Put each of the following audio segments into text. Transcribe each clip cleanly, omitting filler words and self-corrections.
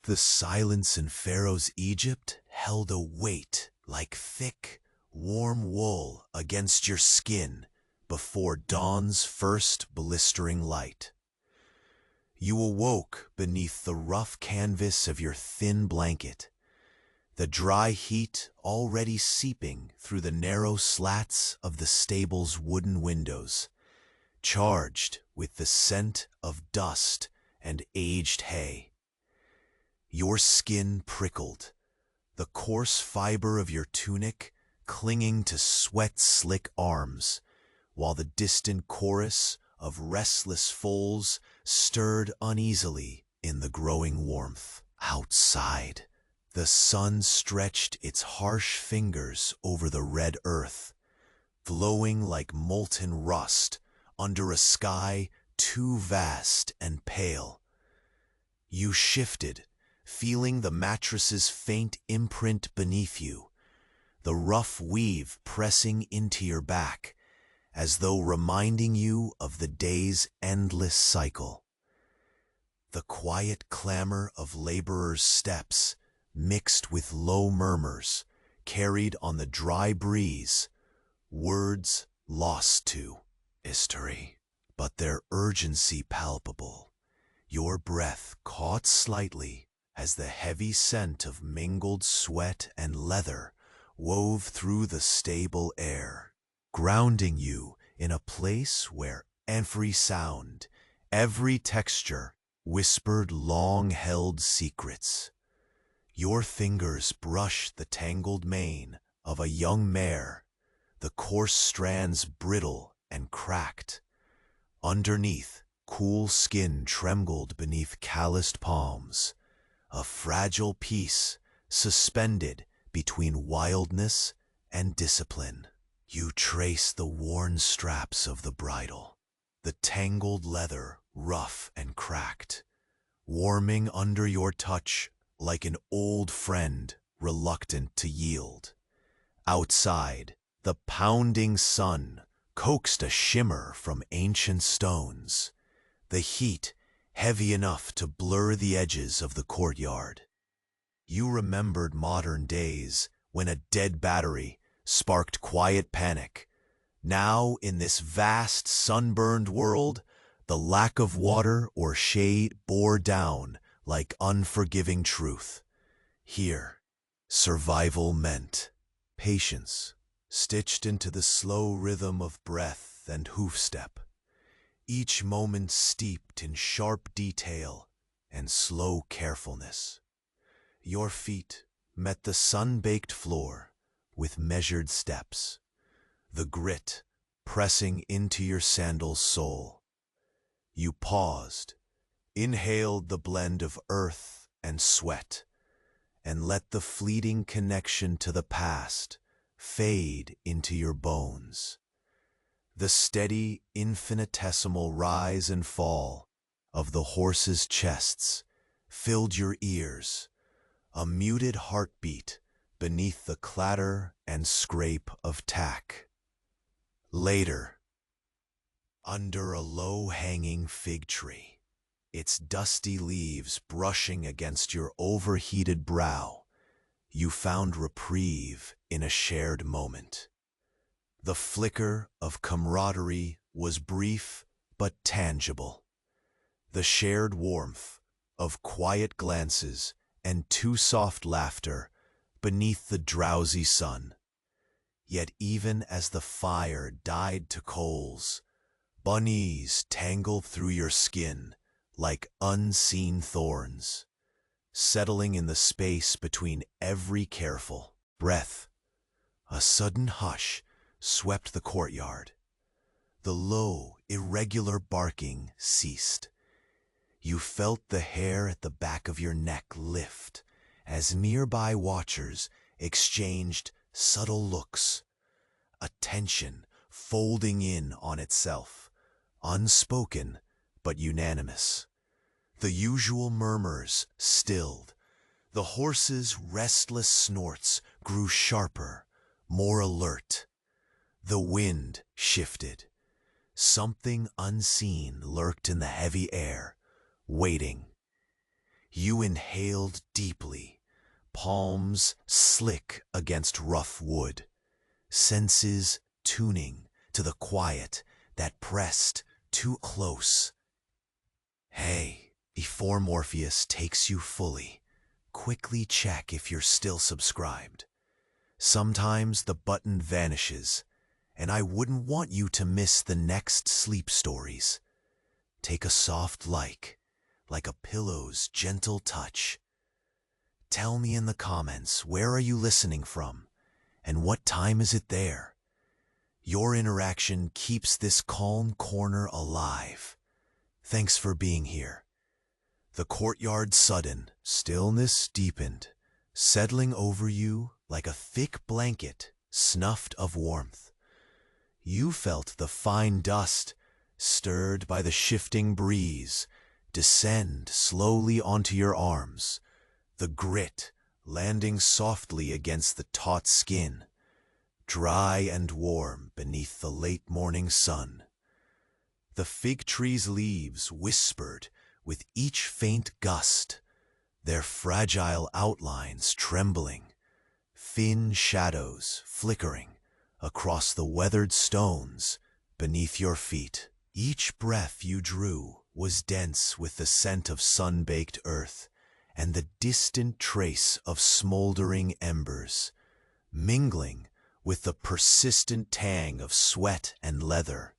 The silence in Pharaoh's Egypt held a weight like thick, warm wool against your skin before dawn's first blistering light. You awoke beneath the rough canvas of your thin blanket, the dry heat already seeping through the narrow slats of the stable's wooden windows, charged with the scent of dust and aged hay. Your skin prickled, the coarse fiber of your tunic clinging to sweat-slick arms, while the distant chorus of restless foals stirred uneasily in the growing warmth. Outside, the sun stretched its harsh fingers over the red earth, glowing like molten rust under a sky too vast and pale. You shifted, feeling the mattress's faint imprint beneath you, the rough weave pressing into your back, as though reminding you of the day's endless cycle. The quiet clamor of laborers' steps, mixed with low murmurs, carried on the dry breeze, words lost to history, but their urgency palpable. Your breath caught slightly as the heavy scent of mingled sweat and leather wove through the stable air, grounding you in a place where every sound, every texture, whispered long-held secrets. Your fingers brushed the tangled mane of a young mare, the coarse strands brittle and cracked. Underneath, cool skin trembled beneath calloused palms, a fragile piece suspended between wildness and discipline. You trace the worn straps of the bridle, the tangled leather rough and cracked, warming under your touch like an old friend reluctant to yield. Outside, the pounding sun coaxed a shimmer from ancient stones, the heat heavy enough to blur the edges of the courtyard. You remembered modern days when a dead battery sparked quiet panic. Now, in this vast sunburned world, the lack of water or shade bore down like unforgiving truth. Here, survival meant patience, stitched into the slow rhythm of breath and hoofstep, each moment steeped in sharp detail and slow carefulness. Your feet met the sun-baked floor with measured steps, the grit pressing into your sandal's sole. You paused, inhaled the blend of earth and sweat, and let the fleeting connection to the past fade into your bones. The steady, infinitesimal rise and fall of the horses' chests filled your ears, a muted heartbeat beneath the clatter and scrape of tack. Later, under a low-hanging fig tree, its dusty leaves brushing against your overheated brow, you found reprieve in a shared moment. The flicker of camaraderie was brief but tangible. The shared warmth of quiet glances and too soft laughter beneath the drowsy sun. Yet even as the fire died to coals, bunnies tangled through your skin like unseen thorns, settling in the space between every careful breath. A sudden hush swept the courtyard. The low, irregular barking ceased. You felt the hair at the back of your neck lift as nearby watchers exchanged subtle looks, a tension folding in on itself, unspoken but unanimous. The usual murmurs stilled. The horses' restless snorts grew sharper, more alert. The wind shifted. Something unseen lurked in the heavy air, waiting. You inhaled deeply, palms slick against rough wood, senses tuning to the quiet that pressed too close. Hey, before Morpheus takes you fully, quickly check if you're still subscribed. Sometimes the button vanishes, and I wouldn't want you to miss the next sleep stories. Take a soft like a pillow's gentle touch. Tell me in the comments, where are you listening from, and what time is it there? Your interaction keeps this calm corner alive. Thanks for being here. The courtyard sudden, stillness deepened, settling over you like a thick blanket snuffed of warmth. You felt the fine dust, stirred by the shifting breeze, descend slowly onto your arms, the grit landing softly against the taut skin, dry and warm beneath the late morning sun. The fig tree's leaves whispered with each faint gust, their fragile outlines trembling, thin shadows flickering across the weathered stones beneath your feet. Each breath you drew was dense with the scent of sun-baked earth and the distant trace of smoldering embers, mingling with the persistent tang of sweat and leather.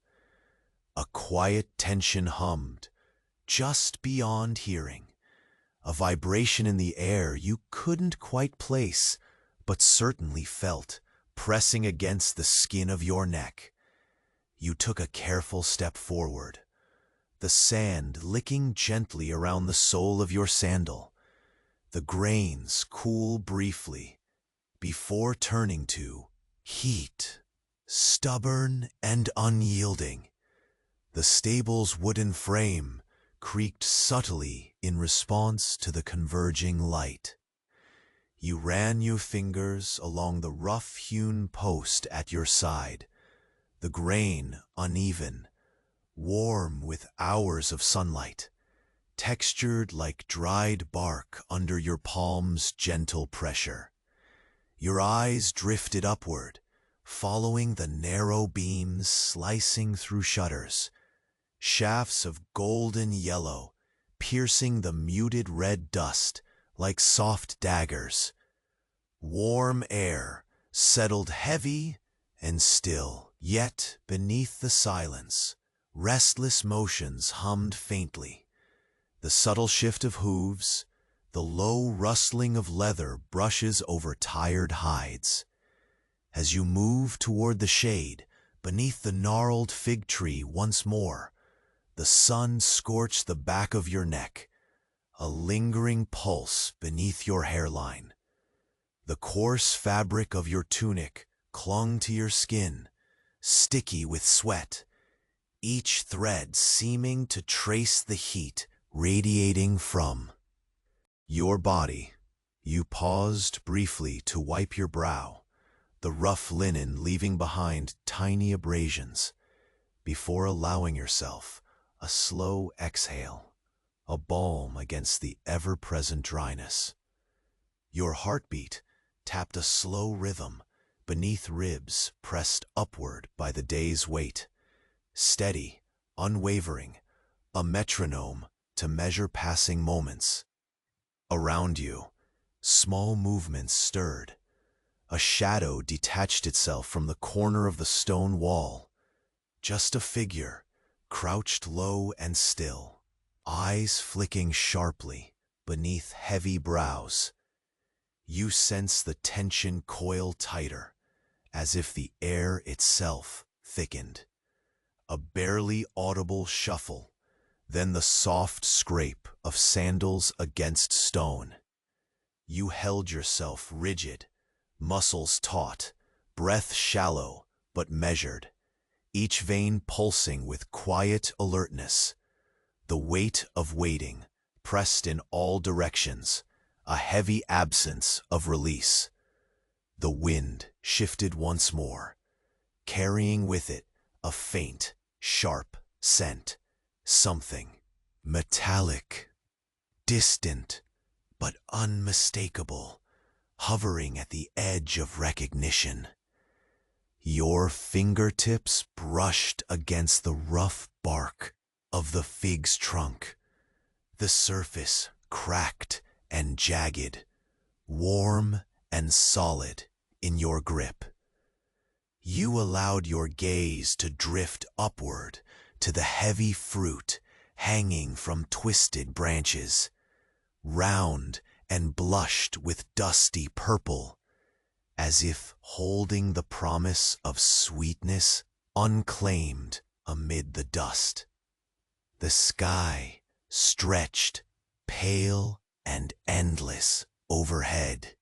A quiet tension hummed, just beyond hearing, a vibration in the air you couldn't quite place, but certainly felt, pressing against the skin of your neck. You took a careful step forward, the sand licking gently around the sole of your sandal, the grains cool briefly, before turning to heat, stubborn and unyielding. The stable's wooden frame creaked subtly in response to the converging light. You ran your fingers along the rough-hewn post at your side, the grain uneven, warm with hours of sunlight, textured like dried bark under your palm's gentle pressure. Your eyes drifted upward, following the narrow beams slicing through shutters, shafts of golden yellow piercing the muted red dust like soft daggers. Warm air settled heavy and still, yet beneath the silence, restless motions hummed faintly. The subtle shift of hooves, the low rustling of leather brushes over tired hides. As you move toward the shade, beneath the gnarled fig tree once more, the sun scorched the back of your neck, a lingering pulse beneath your hairline. The coarse fabric of your tunic clung to your skin, sticky with sweat, each thread seeming to trace the heat radiating from your body. You paused briefly to wipe your brow, the rough linen leaving behind tiny abrasions, before allowing yourself a slow exhale, a balm against the ever-present dryness. Your heartbeat tapped a slow rhythm beneath ribs pressed upward by the day's weight, steady, unwavering, a metronome to measure passing moments. Around you, small movements stirred. A shadow detached itself from the corner of the stone wall. Just a figure, crouched low and still, eyes flicking sharply beneath heavy brows. You sense the tension coil tighter, as if the air itself thickened. A barely audible shuffle, then the soft scrape of sandals against stone. You held yourself rigid, muscles taut, breath shallow but measured, each vein pulsing with quiet alertness. The weight of waiting, pressed in all directions, a heavy absence of release. The wind shifted once more, carrying with it a faint, sharp scent, something metallic, distant but unmistakable, hovering at the edge of recognition. Your fingertips brushed against the rough bark of the fig's trunk, the surface cracked and jagged, warm and solid in your grip. You allowed your gaze to drift upward to the heavy fruit hanging from twisted branches, round and blushed with dusty purple, as if holding the promise of sweetness unclaimed amid the dust. The sky stretched pale and endless overhead,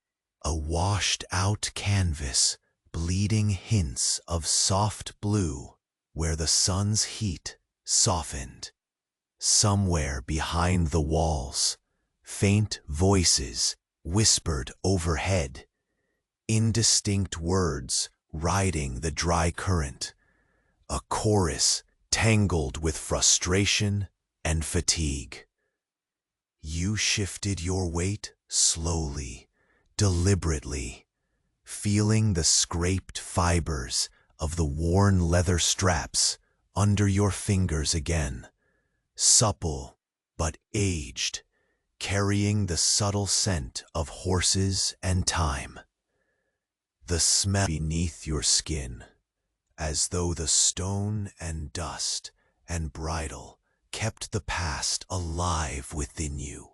a washed-out canvas bleeding hints of soft blue where the sun's heat softened. Somewhere behind the walls, faint voices whispered overhead, indistinct words riding the dry current, a chorus tangled with frustration and fatigue. You shifted your weight slowly, deliberately, feeling the scraped fibers of the worn leather straps under your fingers again, supple but aged, carrying the subtle scent of horses and time. The smell beneath your skin, as though the stone and dust and bridle kept the past alive within you.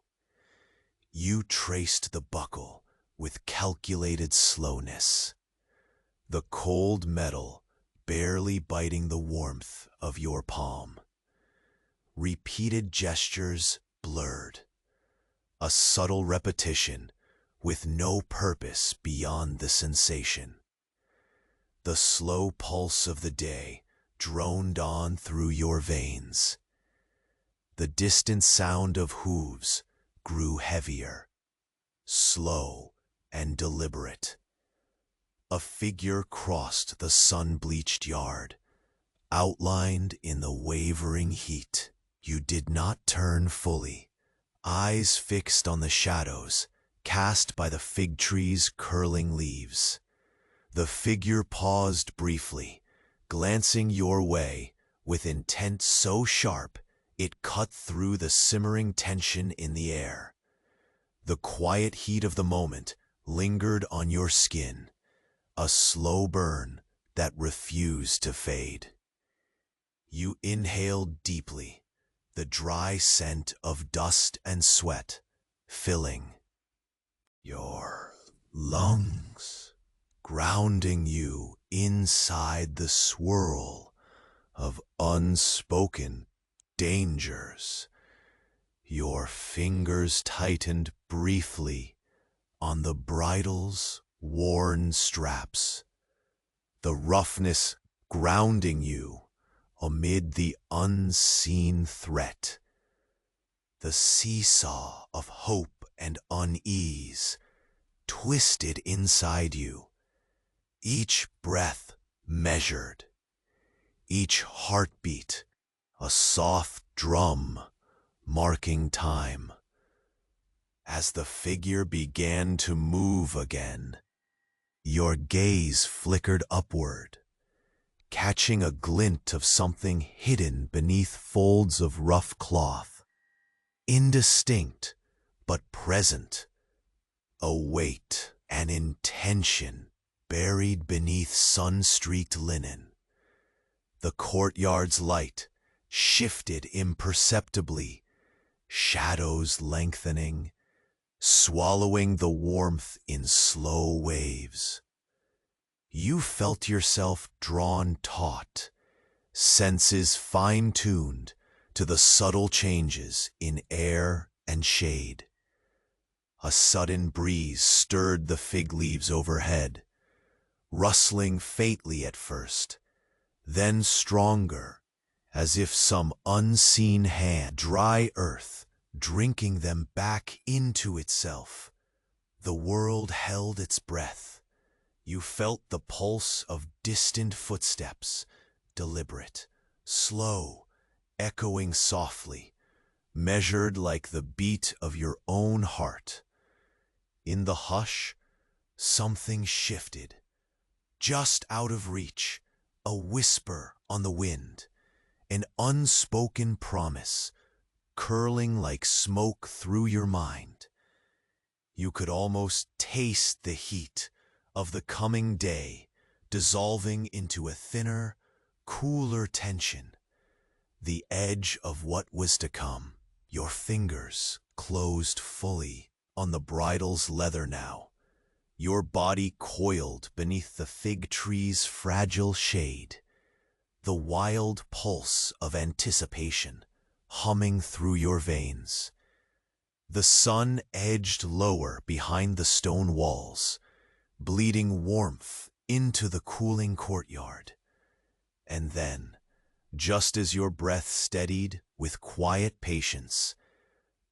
You traced the buckle with calculated slowness, the cold metal barely biting the warmth of your palm. Repeated gestures blurred, a subtle repetition with no purpose beyond the sensation. The slow pulse of the day droned on through your veins. The distant sound of hooves grew heavier, slow and deliberate. A figure crossed the sun-bleached yard, outlined in the wavering heat. You did not turn fully, eyes fixed on the shadows cast by the fig tree's curling leaves. The figure paused briefly, glancing your way with intent so sharp it cut through the simmering tension in the air. The quiet heat of the moment lingered on your skin, a slow burn that refused to fade. You inhaled deeply, the dry scent of dust and sweat filling your lungs, grounding you inside the swirl of unspoken dangers. Your fingers tightened briefly on the bridle's worn straps, the roughness grounding you amid the unseen threat. The seesaw of hope and unease twisted inside you, each breath measured, each heartbeat a soft drum marking time. As the figure began to move again, your gaze flickered upward, catching a glint of something hidden beneath folds of rough cloth, indistinct but present, a weight, an intention buried beneath sun-streaked linen. The courtyard's light shifted imperceptibly, shadows lengthening, swallowing the warmth in slow waves. You felt yourself drawn taut, senses fine-tuned to the subtle changes in air and shade. A sudden breeze stirred the fig leaves overhead, rustling faintly at first, then stronger, as if some unseen hand, dry earth, drinking them back into itself. The world held its breath. You felt the pulse of distant footsteps, deliberate, slow, echoing softly, measured like the beat of your own heart. In the hush, something shifted. Just out of reach, a whisper on the wind, an unspoken promise, curling like smoke through your mind. You could almost taste the heat of the coming day dissolving into a thinner, cooler tension, the edge of what was to come. Your fingers closed fully on the bridle's leather now, your body coiled beneath the fig tree's fragile shade, the wild pulse of anticipation humming through your veins. The sun edged lower behind the stone walls, bleeding warmth into the cooling courtyard. And then, just as your breath steadied with quiet patience,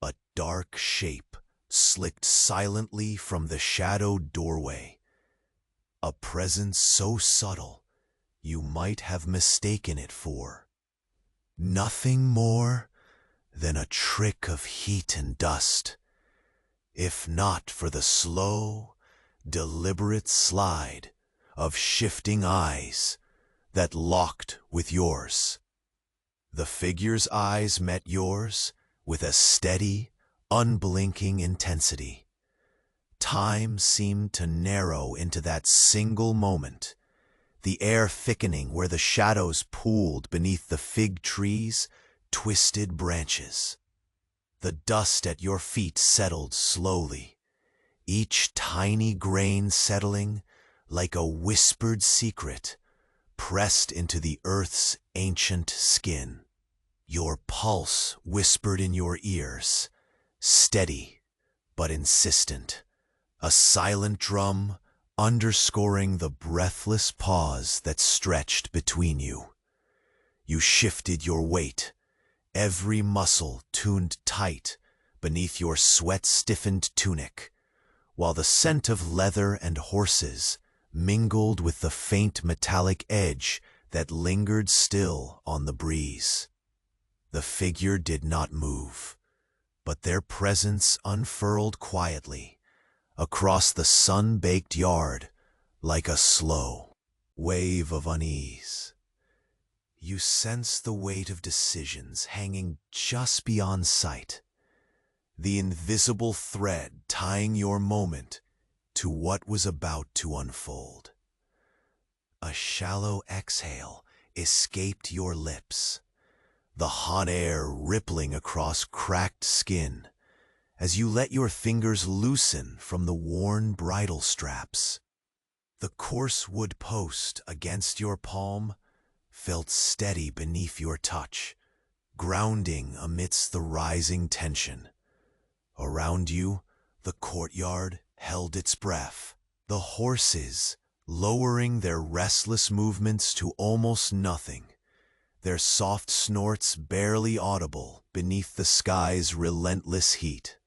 a dark shape slipped silently from the shadowed doorway, a presence so subtle you might have mistaken it for nothing more than a trick of heat and dust, if not for the slow, deliberate slide of shifting eyes that locked with yours. The figure's eyes met yours with a steady, unblinking intensity. Time seemed to narrow into that single moment, the air thickening where the shadows pooled beneath the fig tree's twisted branches. The dust at your feet settled slowly, each tiny grain settling like a whispered secret pressed into the earth's ancient skin. Your pulse whispered in your ears, steady but insistent, a silent drum underscoring the breathless pause that stretched between you. You shifted your weight, every muscle tuned tight beneath your sweat-stiffened tunic, while the scent of leather and horses mingled with the faint metallic edge that lingered still on the breeze. The figure did not move, but their presence unfurled quietly across the sun-baked yard like a slow wave of unease. You sensed the weight of decisions hanging just beyond sight, the invisible thread tying your moment to what was about to unfold. A shallow exhale escaped your lips, the hot air rippling across cracked skin as you let your fingers loosen from the worn bridle straps. The coarse wood post against your palm felt steady beneath your touch, grounding amidst the rising tension. Around you, the courtyard held its breath, the horses lowering their restless movements to almost nothing, their soft snorts barely audible beneath the sky's relentless heat.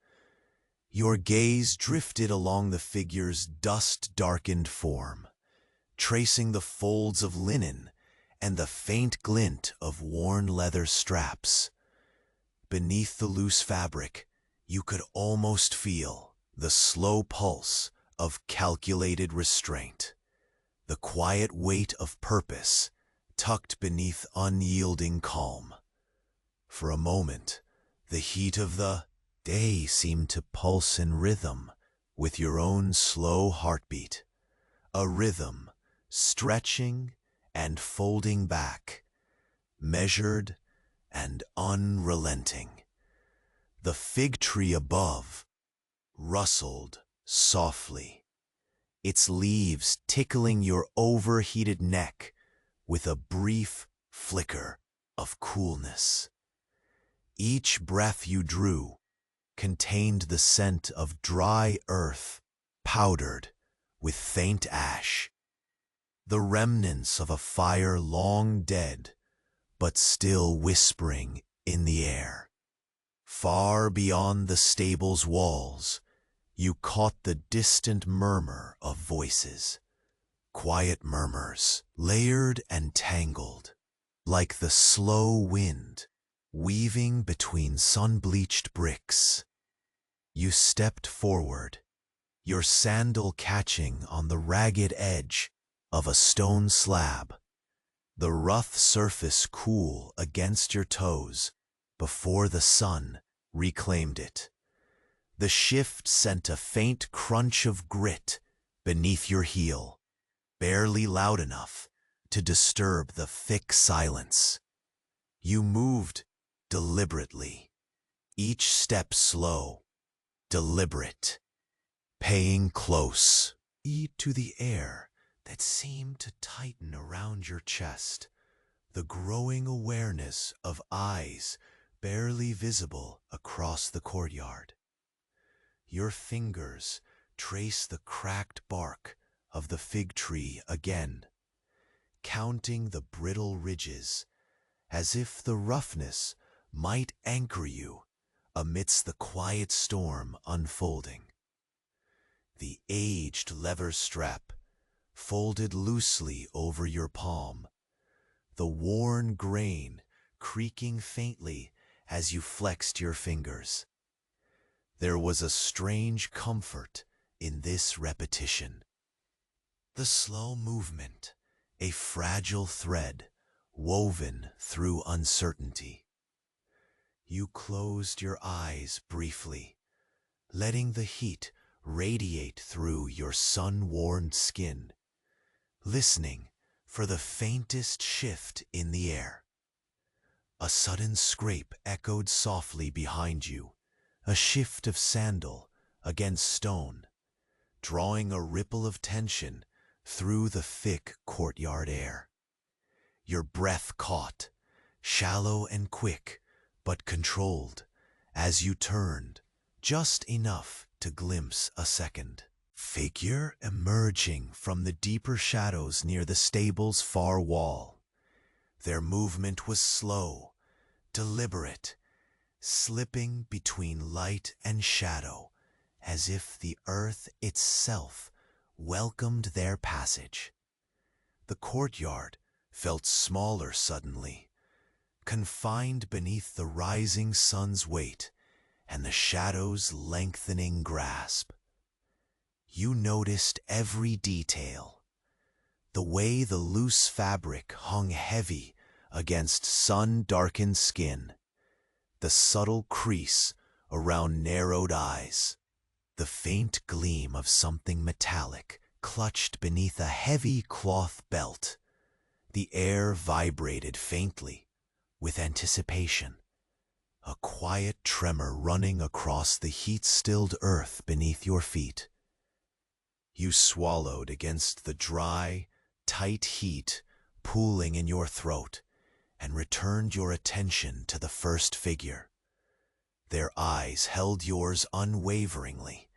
Your gaze drifted along the figure's dust-darkened form, tracing the folds of linen and the faint glint of worn leather straps. Beneath the loose fabric, you could almost feel the slow pulse of calculated restraint, the quiet weight of purpose tucked beneath unyielding calm. For a moment, the heat of the day seemed to pulse in rhythm with your own slow heartbeat, a rhythm stretching and folding back, measured and unrelenting. The fig tree above rustled softly, its leaves tickling your overheated neck with a brief flicker of coolness. Each breath you drew contained the scent of dry earth powdered with faint ash, the remnants of a fire long dead but still whispering in the air. Far beyond the stable's walls, you caught the distant murmur of voices, quiet murmurs, layered and tangled, like the slow wind weaving between sun-bleached bricks. You stepped forward, your sandal catching on the ragged edge of a stone slab, the rough surface cool against your toes before the sun reclaimed it. The shift sent a faint crunch of grit beneath your heel, barely loud enough to disturb the thick silence. You moved deliberately, each step slow, deliberate, paying close heed to the air that seemed to tighten around your chest, the growing awareness of eyes barely visible across the courtyard. Your fingers trace the cracked bark of the fig tree again, counting the brittle ridges, as if the roughness might anchor you amidst the quiet storm unfolding. The aged leather strap folded loosely over your palm, the worn grain creaking faintly as you flexed your fingers. There was a strange comfort in this repetition. The slow movement, a fragile thread woven through uncertainty. You closed your eyes briefly, letting the heat radiate through your sun-worn skin, listening for the faintest shift in the air. A sudden scrape echoed softly behind you, a shift of sandal against stone, drawing a ripple of tension through the thick courtyard air. Your breath caught, shallow and quick, but controlled, as you turned, just enough to glimpse a second figure emerging from the deeper shadows near the stable's far wall. Their movement was slow, deliberate, slipping between light and shadow, as if the earth itself welcomed their passage. The courtyard felt smaller suddenly, confined beneath the rising sun's weight and the shadow's lengthening grasp. You noticed every detail, the way the loose fabric hung heavy against sun-darkened skin, the subtle crease around narrowed eyes, the faint gleam of something metallic clutched beneath a heavy cloth belt. The air vibrated faintly with anticipation, a quiet tremor running across the heat-stilled earth beneath your feet. You swallowed against the dry, tight heat pooling in your throat and returned your attention to the first figure. Their eyes held yours unwaveringly,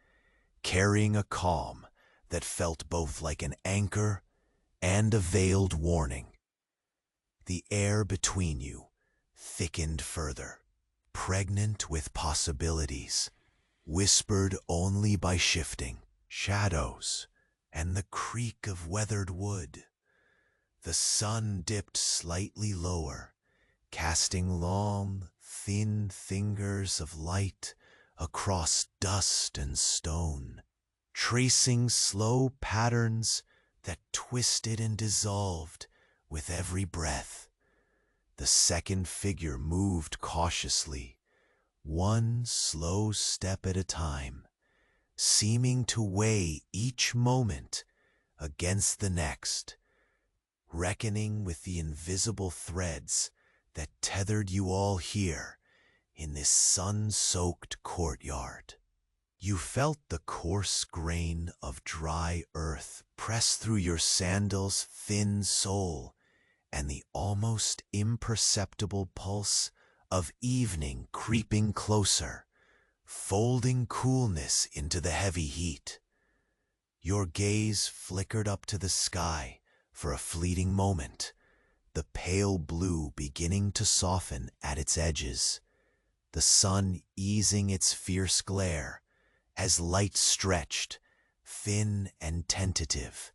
carrying a calm that felt both like an anchor and a veiled warning. The air between you thickened further, pregnant with possibilities, whispered only by shifting shadows and the creak of weathered wood. The sun dipped slightly lower, casting long, thin fingers of light across dust and stone, tracing slow patterns that twisted and dissolved with every breath. The second figure moved cautiously, one slow step at a time, seeming to weigh each moment against the next, reckoning with the invisible threads that tethered you all here in this sun-soaked courtyard. You felt the coarse grain of dry earth press through your sandal's thin sole and the almost imperceptible pulse of evening creeping closer, folding coolness into the heavy heat. Your gaze flickered up to the sky for a fleeting moment, the pale blue beginning to soften at its edges, the sun easing its fierce glare as light stretched, thin and tentative,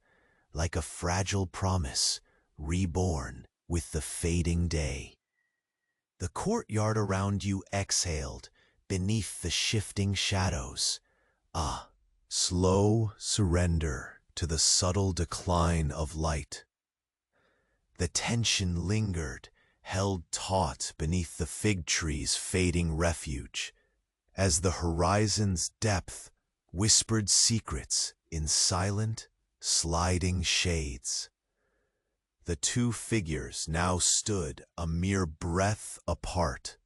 like a fragile promise reborn with the fading day. The courtyard around you exhaled beneath the shifting shadows. A slow surrender to the subtle decline of light. The tension lingered, held taut beneath the fig tree's fading refuge, as the horizon's depth whispered secrets in silent, sliding shades. The two figures now stood a mere breath apart,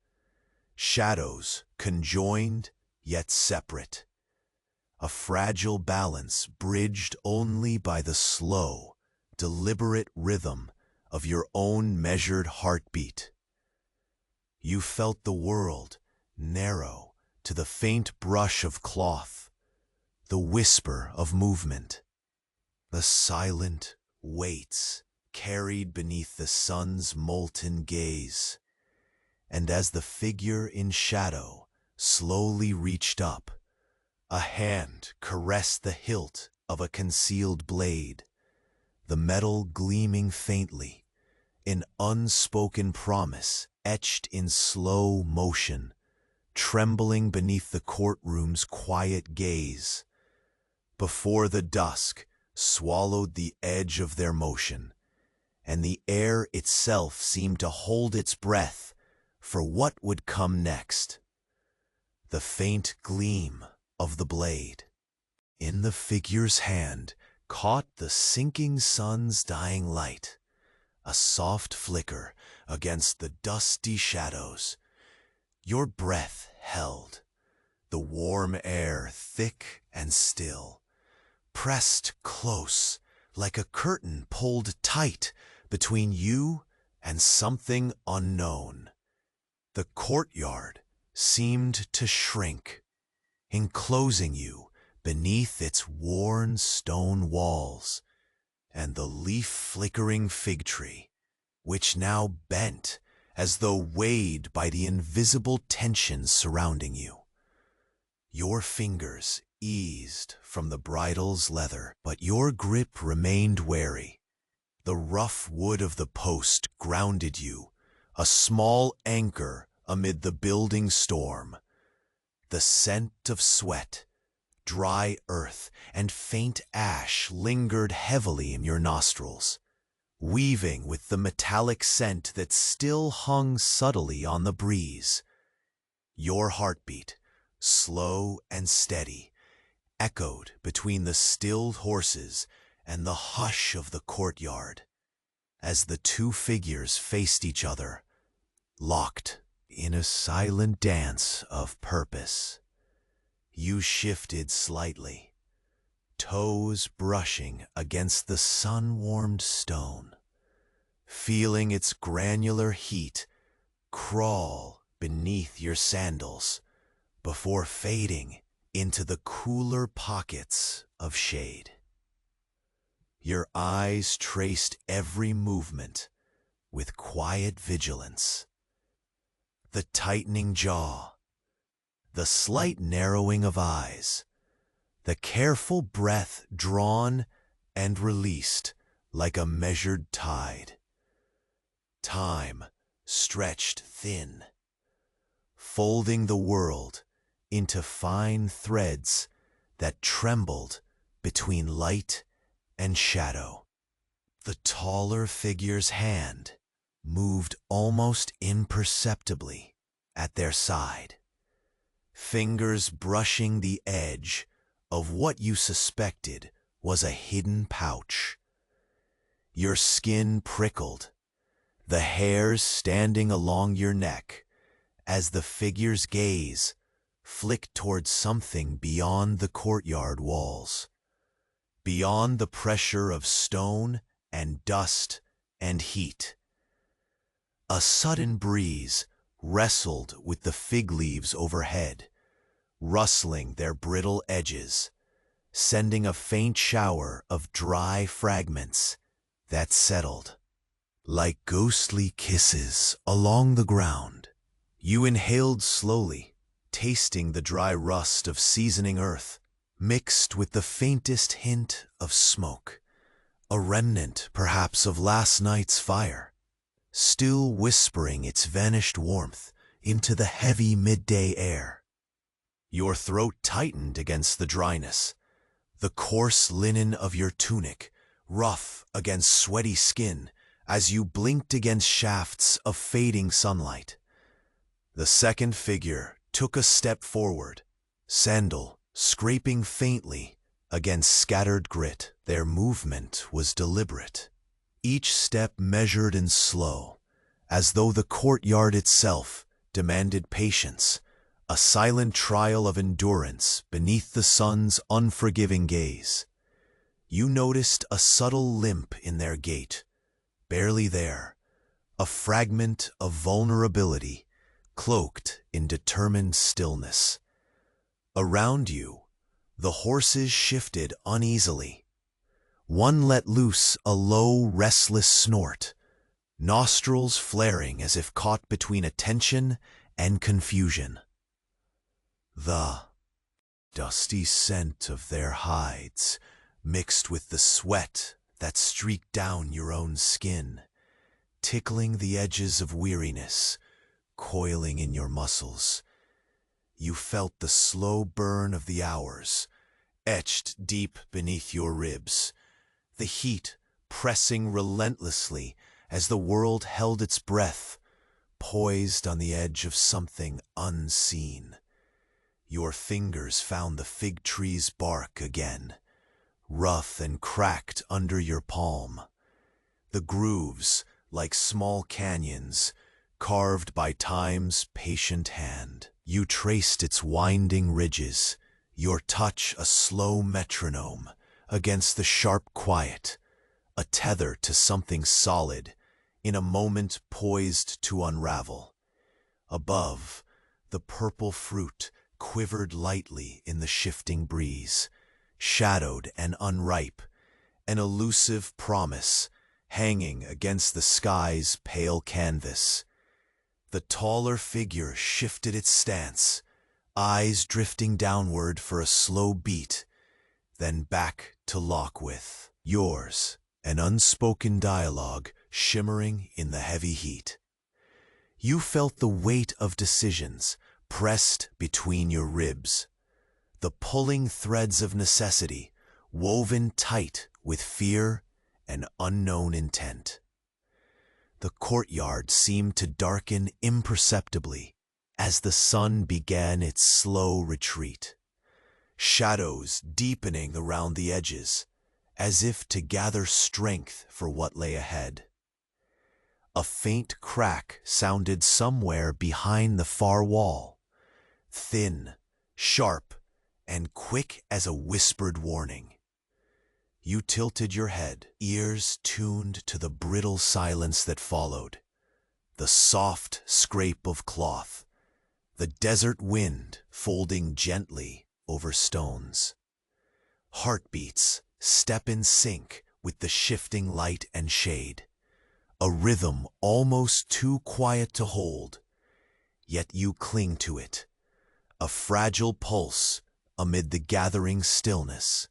shadows conjoined yet separate, a fragile balance bridged only by the slow, deliberate rhythm of your own measured heartbeat. You felt the world narrow to the faint brush of cloth, the whisper of movement, the silent weights carried beneath the sun's molten gaze. And as the figure in shadow slowly reached up, a hand caressed the hilt of a concealed blade, the metal gleaming faintly, an unspoken promise etched in slow motion, trembling beneath the courtroom's quiet gaze. Before the dusk swallowed the edge of their motion, and the air itself seemed to hold its breath for what would come next. The faint gleam of the blade in the figure's hand caught the sinking sun's dying light, a soft flicker against the dusty shadows. Your breath held, the warm air thick and still, pressed close like a curtain pulled tight between you and something unknown. The courtyard seemed to shrink, enclosing you beneath its worn stone walls, and the leaf-flickering fig tree, which now bent as though weighed by the invisible tensions surrounding you. Your fingers eased from the bridle's leather, but your grip remained wary. The rough wood of the post grounded you, a small anchor amid the building storm. The scent of sweat, dry earth, and faint ash lingered heavily in your nostrils, weaving with the metallic scent that still hung subtly on the breeze. Your heartbeat, slow and steady, echoed between the stilled horses and the hush of the courtyard, as the two figures faced each other, locked in a silent dance of purpose. You shifted slightly, toes brushing against the sun-warmed stone, feeling its granular heat crawl beneath your sandals before fading into the cooler pockets of shade. Your eyes traced every movement with quiet vigilance. The tightening jaw, the slight narrowing of eyes, the careful breath drawn and released like a measured tide. Time stretched thin, folding the world into fine threads that trembled between light and shadow. The taller figure's hand moved almost imperceptibly at their side, fingers brushing the edge of what you suspected was a hidden pouch. Your skin prickled, the hairs standing along your neck, as the figure's gaze flicked towards something beyond the courtyard walls, beyond the pressure of stone and dust and heat. A sudden breeze wrestled with the fig leaves overhead, rustling their brittle edges, sending a faint shower of dry fragments that settled like ghostly kisses along the ground. You inhaled slowly, tasting the dry rust of seasoning earth, mixed with the faintest hint of smoke, a remnant perhaps of last night's fire. still whispering its vanished warmth into the heavy midday air. Your throat tightened against the dryness, the coarse linen of your tunic rough against sweaty skin as you blinked against shafts of fading sunlight. The second figure took a step forward, sandal scraping faintly against scattered grit. Their movement was deliberate, each step measured and slow, as though the courtyard itself demanded patience, a silent trial of endurance beneath the sun's unforgiving gaze. You noticed a subtle limp in their gait, barely there, a fragment of vulnerability cloaked in determined stillness. Around you, the horses shifted uneasily. One let loose a low, restless snort, nostrils flaring as if caught between attention and confusion. The dusty scent of their hides mixed with the sweat that streaked down your own skin, tickling the edges of weariness, coiling in your muscles. You felt the slow burn of the hours, etched deep beneath your ribs, the heat pressing relentlessly as the world held its breath, poised on the edge of something unseen. Your fingers found the fig tree's bark again, rough and cracked under your palm. The grooves, like small canyons, carved by time's patient hand. You traced its winding ridges, your touch a slow metronome against the sharp quiet, a tether to something solid, in a moment poised to unravel. Above, the purple fruit quivered lightly in the shifting breeze, shadowed and unripe, an elusive promise hanging against the sky's pale canvas. The taller figure shifted its stance, eyes drifting downward for a slow beat, then back to lock with yours, an unspoken dialogue shimmering in the heavy heat. You felt the weight of decisions pressed between your ribs, the pulling threads of necessity woven tight with fear and unknown intent. The courtyard seemed to darken imperceptibly as the sun began its slow retreat, shadows deepening around the edges, as if to gather strength for what lay ahead. A faint crack sounded somewhere behind the far wall, thin, sharp, and quick as a whispered warning. You tilted your head, ears tuned to the brittle silence that followed, the soft scrape of cloth, the desert wind folding gently over stones. Heartbeats step in sync with the shifting light and shade, a rhythm almost too quiet to hold, yet you cling to it, a fragile pulse amid the gathering stillness.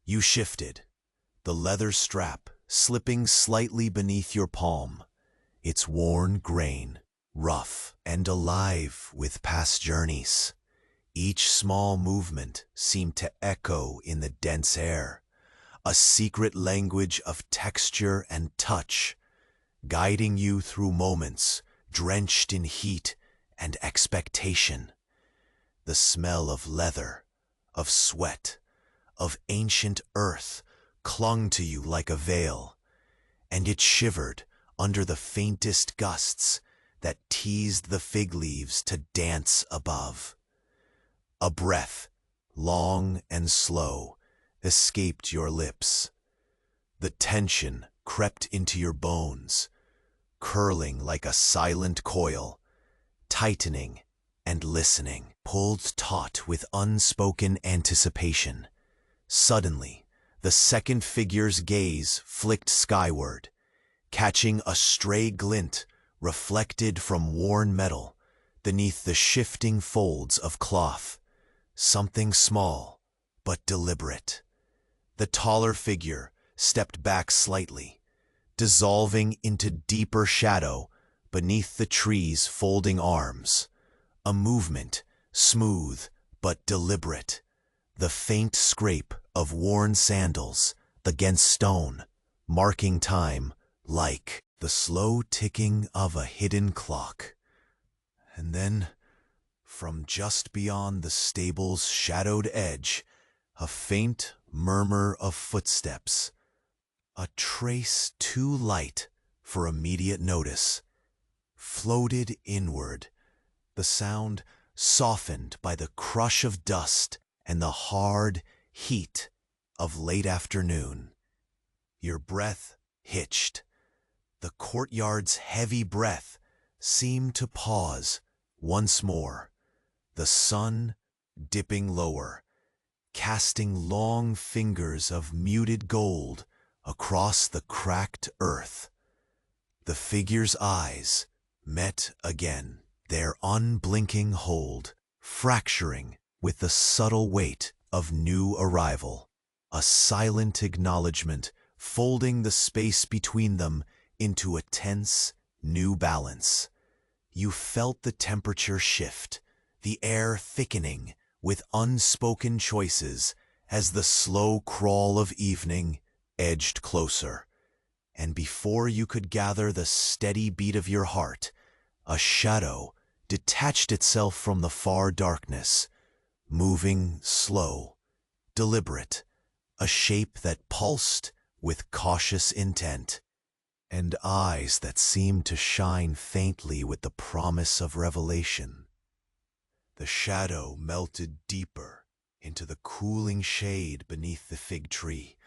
You shifted, the leather strap slipping slightly beneath your palm, its worn grain rough and alive with past journeys. Each small movement seemed to echo in the dense air, a secret language of texture and touch, guiding you through moments drenched in heat and expectation. The smell of leather, of sweat, of ancient earth clung to you like a veil, and it shivered under the faintest gusts that teased the fig leaves to dance above. A breath, long and slow, escaped your lips. The tension crept into your bones, curling like a silent coil, tightening and listening, pulled taut with unspoken anticipation. Suddenly, the second figure's gaze flicked skyward, catching a stray glint reflected from worn metal beneath the shifting folds of cloth. Something small, but deliberate. The taller figure stepped back slightly, dissolving into deeper shadow beneath the tree's folding arms. A movement, smooth but deliberate, the faint scrape of worn sandals against stone, marking time like the slow ticking of a hidden clock. And then, from just beyond the stable's shadowed edge, a faint murmur of footsteps, a trace too light for immediate notice, floated inward, the sound softened by the crush of dust and the hard heat of late afternoon. Your breath hitched. The courtyard's heavy breath seemed to pause once more, the sun dipping lower, casting long fingers of muted gold across the cracked earth. The figure's eyes met again, their unblinking hold fracturing with the subtle weight of new arrival, a silent acknowledgement folding the space between them into a tense, new balance. You felt the temperature shift, the air thickening with unspoken choices as the slow crawl of evening edged closer. And before you could gather the steady beat of your heart, a shadow detached itself from the far darkness, moving slow, deliberate, a shape that pulsed with cautious intent, and eyes that seemed to shine faintly with the promise of revelation. The shadow melted deeper into the cooling shade beneath the fig tree,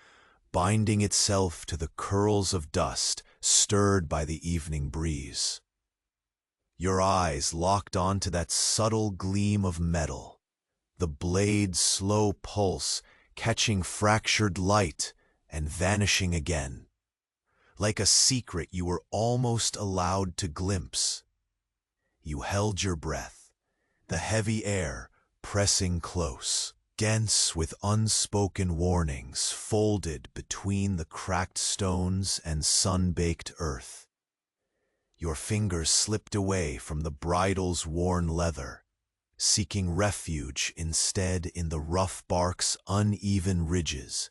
binding itself to the curls of dust stirred by the evening breeze. Your eyes locked onto that subtle gleam of metal, the blade's slow pulse catching fractured light and vanishing again, like a secret you were almost allowed to glimpse. You held your breath, the heavy air pressing close, dense with unspoken warnings folded between the cracked stones and sun-baked earth. Your fingers slipped away from the bridle's worn leather, seeking refuge instead in the rough bark's uneven ridges,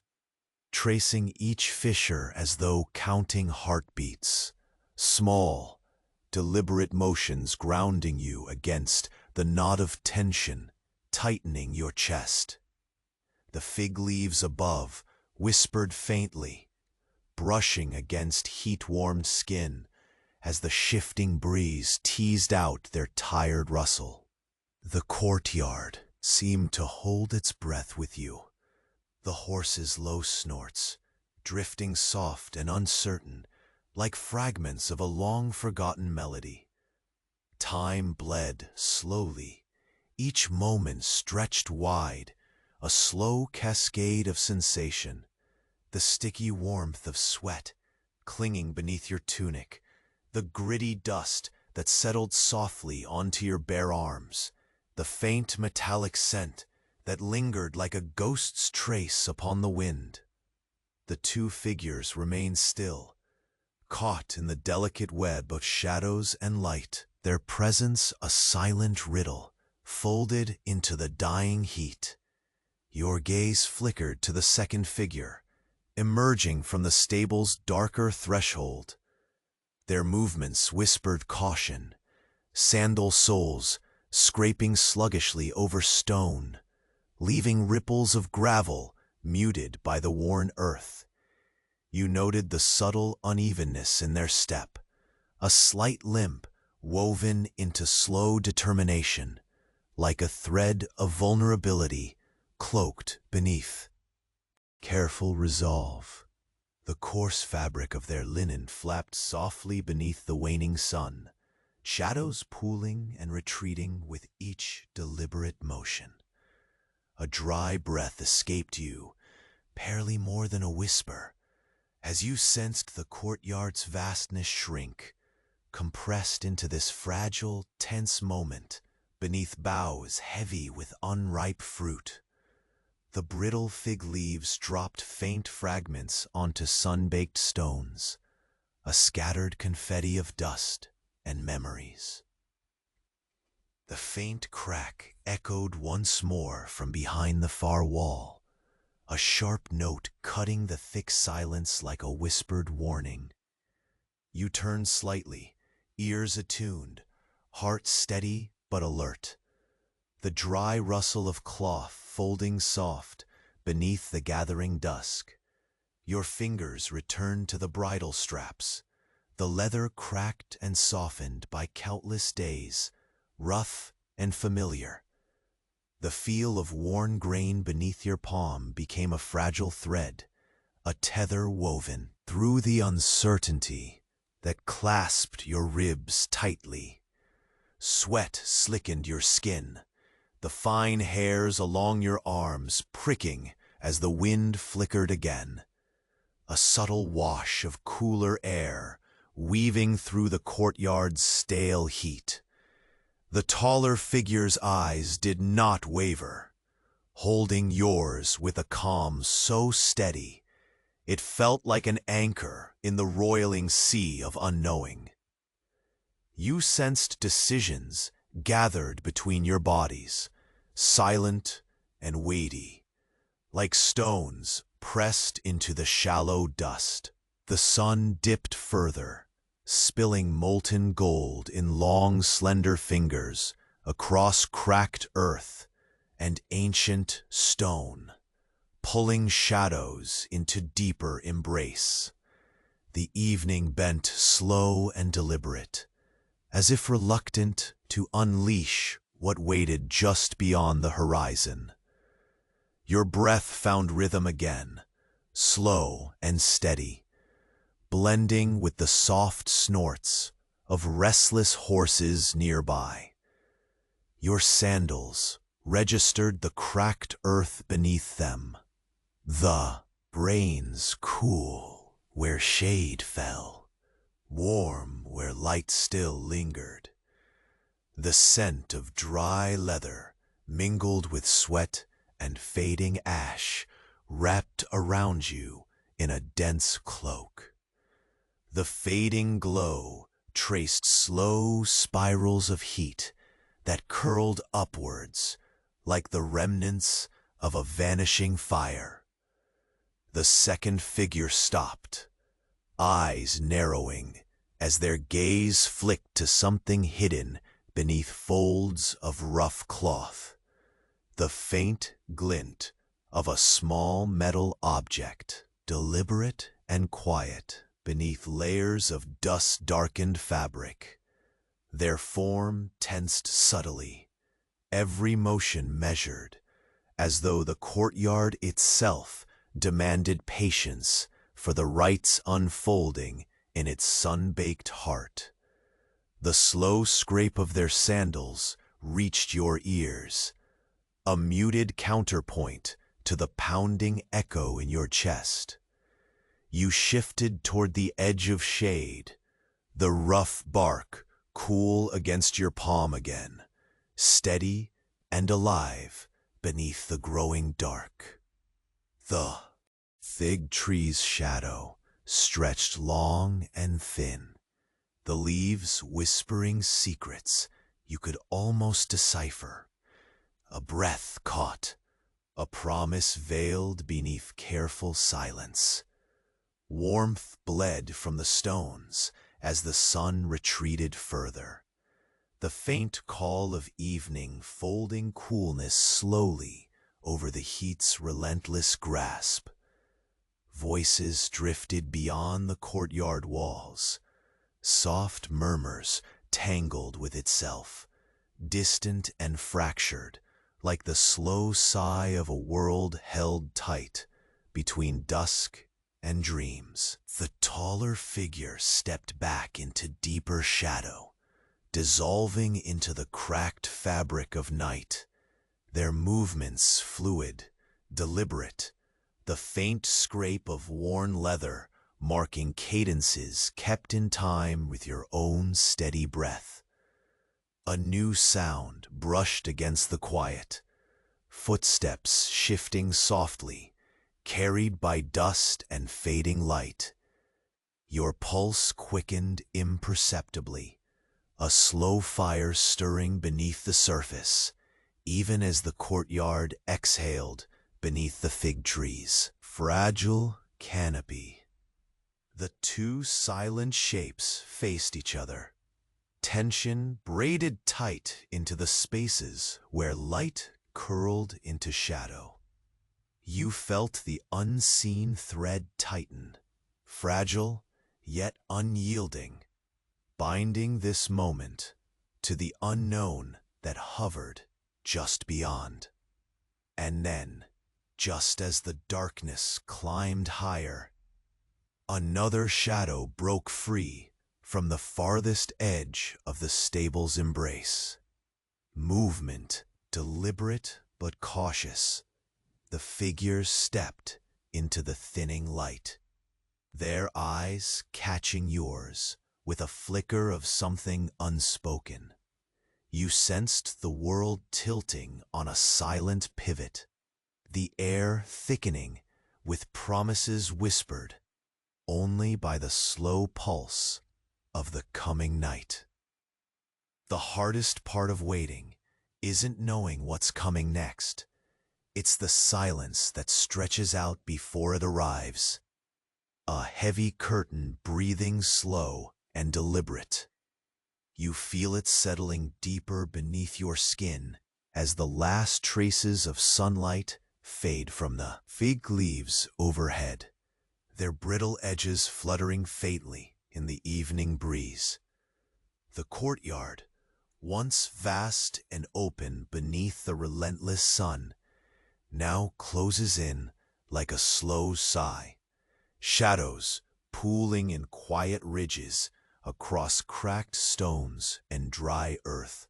tracing each fissure as though counting heartbeats, small, deliberate motions grounding you against the knot of tension tightening your chest. The fig leaves above whispered faintly, brushing against heat-warmed skin as the shifting breeze teased out their tired rustle. The courtyard seemed to hold its breath with you, the horses' low snorts, drifting soft and uncertain, like fragments of a long-forgotten melody. Time bled slowly, each moment stretched wide, a slow cascade of sensation, the sticky warmth of sweat clinging beneath your tunic, the gritty dust that settled softly onto your bare arms, the faint metallic scent that lingered like a ghost's trace upon the wind. The two figures remained still, caught in the delicate web of shadows and light, their presence a silent riddle, folded into the dying heat. Your gaze flickered to the second figure, emerging from the stable's darker threshold. Their movements whispered caution, sandal soles scraping sluggishly over stone, leaving ripples of gravel muted by the worn earth. You noted the subtle unevenness in their step, a slight limp woven into slow determination, like a thread of vulnerability cloaked beneath careful resolve. The coarse fabric of their linen flapped softly beneath the waning sun, shadows pooling and retreating with each deliberate motion. A dry breath escaped you, barely more than a whisper, as you sensed the courtyard's vastness shrink, compressed into this fragile, tense moment beneath boughs heavy with unripe fruit. The brittle fig leaves dropped faint fragments onto sun-baked stones, a scattered confetti of dust and memories. The faint crack echoed once more from behind the far wall, a sharp note cutting the thick silence like a whispered warning. You turned slightly, ears attuned, heart steady but alert. The dry rustle of cloth folding soft beneath the gathering dusk. Your fingers returned to the bridle straps, the leather cracked and softened by countless days, rough and familiar. The feel of worn grain beneath your palm became a fragile thread, a tether woven through the uncertainty that clasped your ribs tightly. Sweat slickened your skin, the fine hairs along your arms pricking as the wind flickered again. A subtle wash of cooler air weaving through the courtyard's stale heat. The taller figure's eyes did not waver, holding yours with a calm so steady, it felt like an anchor in the roiling sea of unknowing. You sensed decisions gathered between your bodies, silent and weighty, like stones pressed into the shallow dust. The sun dipped further, spilling molten gold in long, slender fingers across cracked earth and ancient stone, pulling shadows into deeper embrace. The evening bent slow and deliberate, as if reluctant to unleash what waited just beyond the horizon. Your breath found rhythm again, slow and steady, blending with the soft snorts of restless horses nearby. Your sandals registered the cracked earth beneath them. The brains cool where shade fell, warm where light still lingered. The scent of dry leather mingled with sweat and fading ash wrapped around you in a dense cloak. The fading glow traced slow spirals of heat that curled upwards like the remnants of a vanishing fire. The second figure stopped, eyes narrowing as their gaze flicked to something hidden beneath folds of rough cloth. The faint glint of a small metal object, deliberate and quiet, beneath layers of dust-darkened fabric. Their form tensed subtly, every motion measured, as though the courtyard itself demanded patience for the rites unfolding in its sun-baked heart. The slow scrape of their sandals reached your ears, a muted counterpoint to the pounding echo in your chest. You shifted toward the edge of shade, the rough bark cool against your palm again, steady and alive beneath the growing dark. The fig tree's shadow stretched long and thin, the leaves whispering secrets you could almost decipher. A breath caught, a promise veiled beneath careful silence. Warmth bled from the stones as the sun retreated further. The faint call of evening folding coolness slowly over the heat's relentless grasp. Voices drifted beyond the courtyard walls, soft murmurs tangled with itself, distant and fractured, like the slow sigh of a world held tight between dusk and dreams. The taller figure stepped back into deeper shadow, dissolving into the cracked fabric of night, their movements fluid, deliberate, the faint scrape of worn leather marking cadences kept in time with your own steady breath. A new sound brushed against the quiet, footsteps shifting softly, carried by dust and fading light. Your pulse quickened imperceptibly, a slow fire stirring beneath the surface, even as the courtyard exhaled beneath the fig trees. Fragile canopy. The two silent shapes faced each other, tension braided tight into the spaces where light curled into shadow. You felt the unseen thread tighten, fragile yet unyielding, binding this moment to the unknown that hovered just beyond. And then, just as the darkness climbed higher, another shadow broke free from the farthest edge of the stable's embrace. Movement, deliberate but cautious, the figures stepped into the thinning light, their eyes catching yours with a flicker of something unspoken. You sensed the world tilting on a silent pivot, the air thickening with promises whispered only by the slow pulse of the coming night. The hardest part of waiting isn't knowing what's coming next. It's the silence that stretches out before it arrives. A heavy curtain breathing slow and deliberate. You feel it settling deeper beneath your skin as the last traces of sunlight fade from the fig leaves overhead, their brittle edges fluttering faintly in the evening breeze. The courtyard, once vast and open beneath the relentless sun, now closes in like a slow sigh, shadows pooling in quiet ridges across cracked stones and dry earth.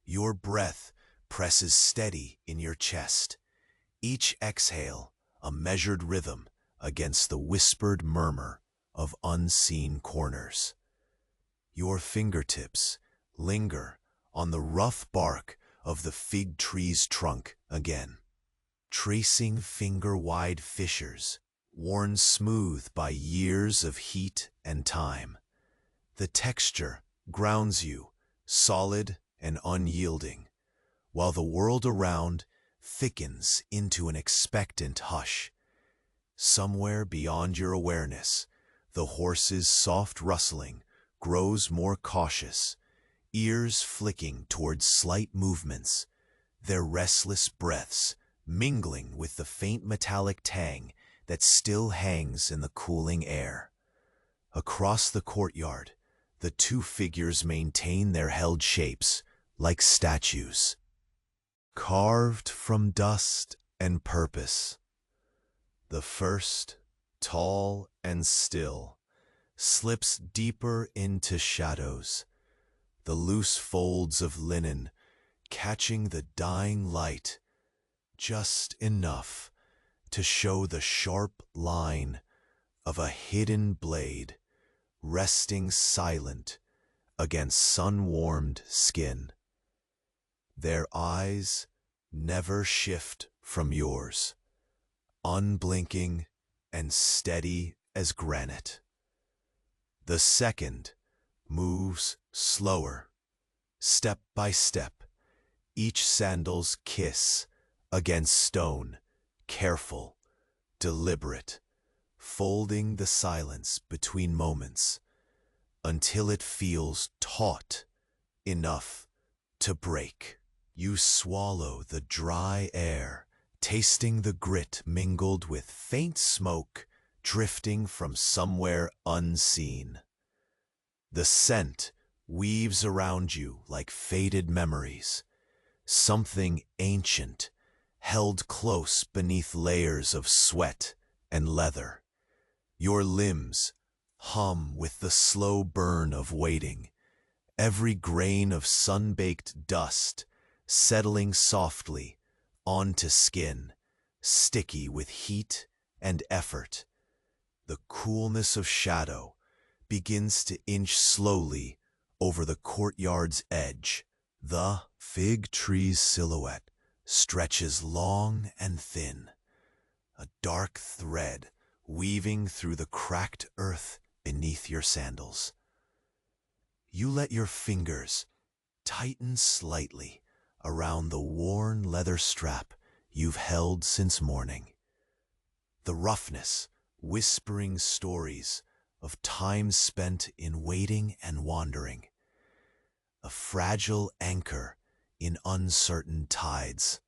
Your breath presses steady in your chest, each exhale a measured rhythm against the whispered murmur of unseen corners. Your fingertips linger on the rough bark of the fig tree's trunk again, tracing finger-wide fissures worn smooth by years of heat and time. The texture grounds you, solid and unyielding, while the world around thickens into an expectant hush. Somewhere beyond your awareness, the horse's soft rustling grows more cautious, ears flicking towards slight movements, their restless breaths mingling with the faint metallic tang that still hangs in the cooling air. Across the courtyard, the two figures maintain their held shapes like statues, carved from dust and purpose. The first, tall and still, slips deeper into shadows, the loose folds of linen catching the dying light just enough to show the sharp line of a hidden blade resting silent against sun-warmed skin. Their eyes never shift from yours, unblinking and steady as granite. The second moves slower, step by step, each sandal's kiss against stone, careful, deliberate, folding the silence between moments until it feels taut enough to break. You swallow the dry air, tasting the grit mingled with faint smoke drifting from somewhere unseen. The scent weaves around you like faded memories, something ancient held close beneath layers of sweat and leather. Your limbs hum with the slow burn of waiting, every grain of sun-baked dust settling softly onto skin, sticky with heat and effort. The coolness of shadow begins to inch slowly over the courtyard's edge. The fig tree's silhouette stretches long and thin, a dark thread weaving through the cracked earth beneath your sandals. You let your fingers tighten slightly around the worn leather strap you've held since morning. The roughness whispering stories of time spent in waiting and wandering. A fragile anchor in uncertain tides.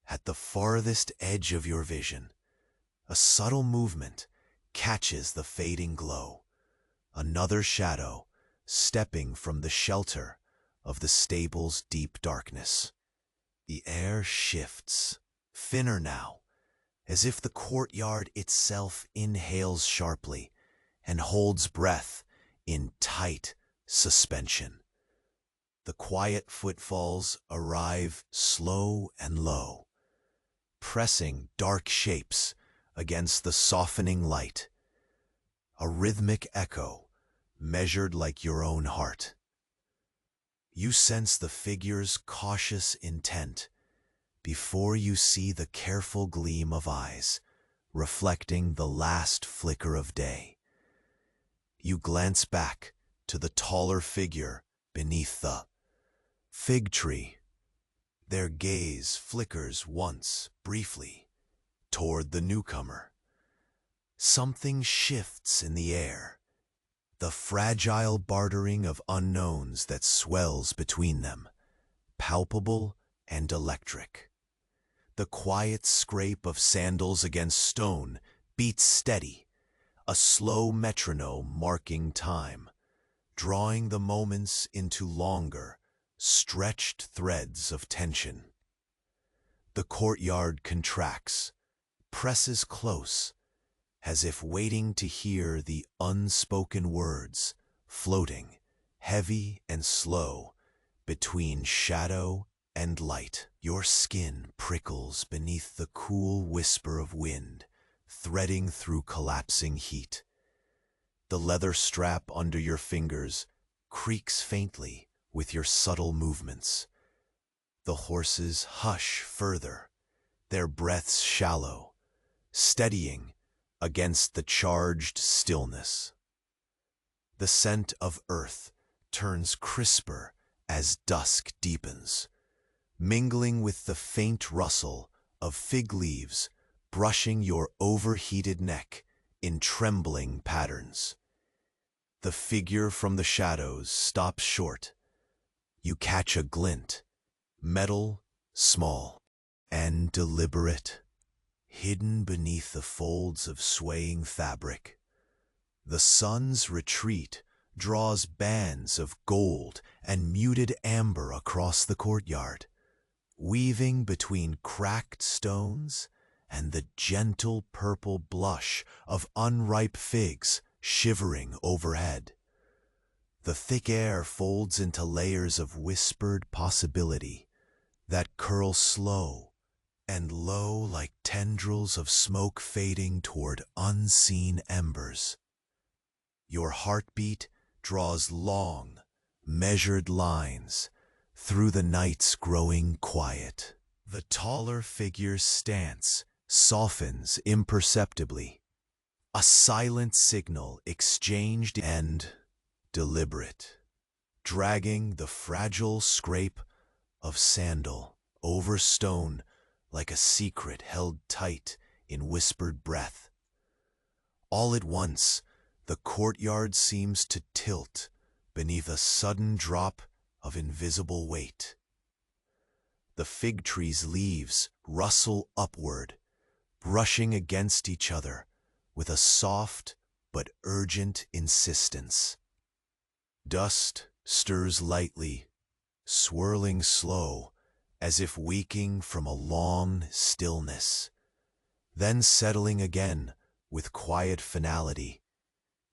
At the farthest edge of your vision, a subtle movement catches the fading glow. Another shadow stepping from the shelter of the stable's deep darkness. The air shifts, thinner now, as if the courtyard itself inhales sharply and holds breath in tight suspension. The quiet footfalls arrive slow and low, pressing dark shapes against the softening light. A rhythmic echo, measured like your own heart. You sense the figure's cautious intent before you see the careful gleam of eyes, reflecting the last flicker of day. You glance back to the taller figure beneath the fig tree. Their gaze flickers once, briefly, toward the newcomer. Something shifts in the air, the fragile bartering of unknowns that swells between them, palpable and electric. The quiet scrape of sandals against stone beats steady, a slow metronome marking time, drawing the moments into longer, stretched threads of tension. The courtyard contracts, presses close, as if waiting to hear the unspoken words floating, heavy and slow, between shadow and light. Your skin prickles beneath the cool whisper of wind, threading through collapsing heat. The leather strap under your fingers creaks faintly with your subtle movements. The horses hush further, their breaths shallow, steadying against the charged stillness. The scent of earth turns crisper as dusk deepens, mingling with the faint rustle of fig leaves brushing your overheated neck in trembling patterns. The figure from the shadows stops short. You catch a glint, metal, small, and deliberate, hidden beneath the folds of swaying fabric. The sun's retreat draws bands of gold and muted amber across the courtyard, weaving between cracked stones and the gentle purple blush of unripe figs shivering overhead. The thick air folds into layers of whispered possibility that curl slow and low like tendrils of smoke fading toward unseen embers. Your heartbeat draws long, measured lines through the night's growing quiet. The taller figure's stance softens imperceptibly, a silent signal exchanged and deliberate, dragging the fragile scrape of sandal over stone like a secret held tight in whispered breath. All at once, the courtyard seems to tilt beneath a sudden drop of invisible weight. The fig tree's leaves rustle upward, brushing against each other with a soft but urgent insistence. Dust stirs lightly, swirling slow, as if waking from a long stillness, then settling again with quiet finality.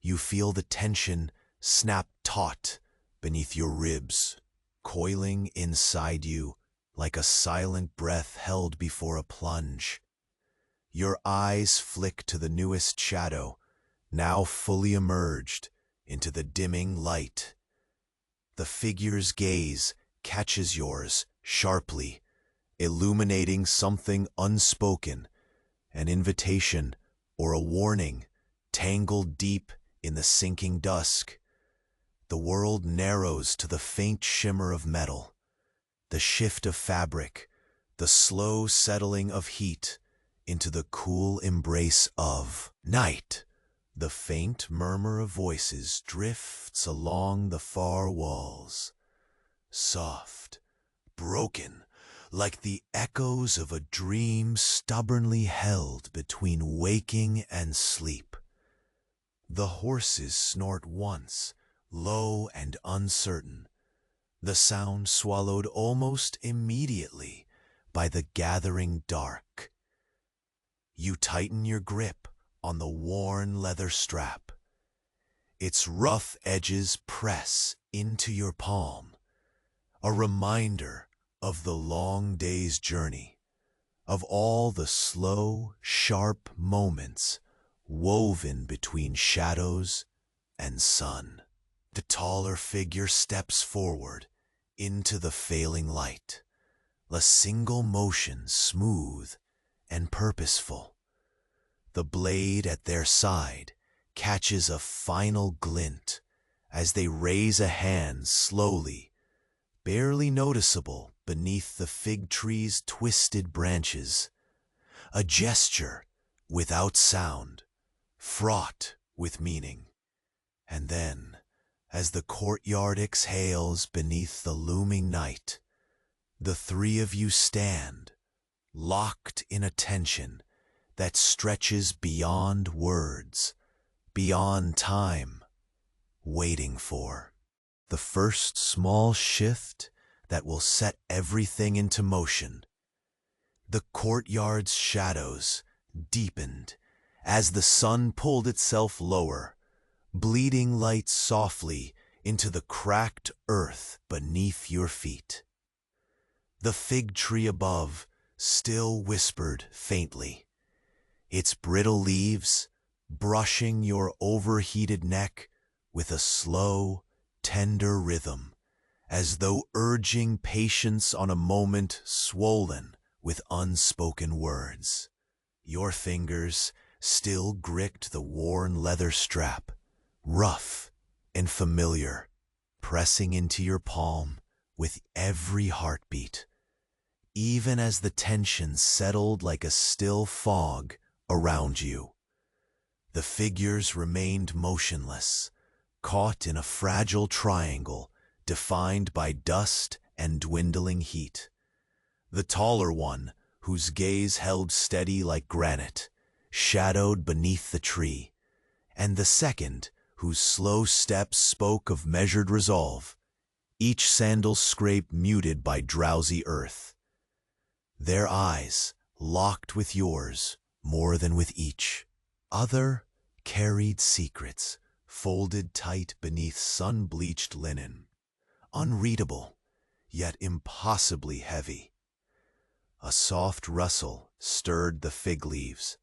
You feel the tension snap taut beneath your ribs, coiling inside you like a silent breath held before a plunge. Your eyes flick to the newest shadow, now fully emerged into the dimming light. The figure's gaze catches yours sharply, illuminating something unspoken, an invitation or a warning tangled deep In the sinking dusk, the world narrows to the faint shimmer of metal, the shift of fabric, the slow settling of heat into the cool embrace of night. The faint murmur of voices drifts along the far walls, soft, broken, like the echoes of a dream stubbornly held between waking and sleep. The horses snort once, low and uncertain, the sound swallowed almost immediately by the gathering dark. You tighten your grip on the worn leather strap. Its rough edges press into your palm, a reminder of the long day's journey, of all the slow, sharp moments woven between shadows and sun. The taller figure steps forward into the failing light, a single motion smooth and purposeful. The blade at their side catches a final glint as they raise a hand slowly, barely noticeable beneath the fig tree's twisted branches. A gesture without sound, fraught with meaning. And then, as the courtyard exhales beneath the looming night, the three of you stand, locked in a tension that stretches beyond words, beyond time, waiting for the first small shift that will set everything into motion. The courtyard's shadows deepened as the sun pulled itself lower, bleeding light softly into the cracked earth beneath your feet. The fig tree above still whispered faintly, its brittle leaves brushing your overheated neck with a slow, tender rhythm, as though urging patience on a moment swollen with unspoken words. Your fingers still gripped the worn leather strap, rough and familiar, pressing into your palm with every heartbeat, even as the tension settled like a still fog around you. The figures remained motionless, caught in a fragile triangle defined by dust and dwindling heat. The taller one, whose gaze held steady like granite, shadowed beneath the tree, and the second, whose slow steps spoke of measured resolve, each sandal scrape muted by drowsy earth. Their eyes locked with yours more than with each. Other carried secrets, folded tight beneath sun-bleached linen, unreadable, yet impossibly heavy. A soft rustle stirred the fig leaves,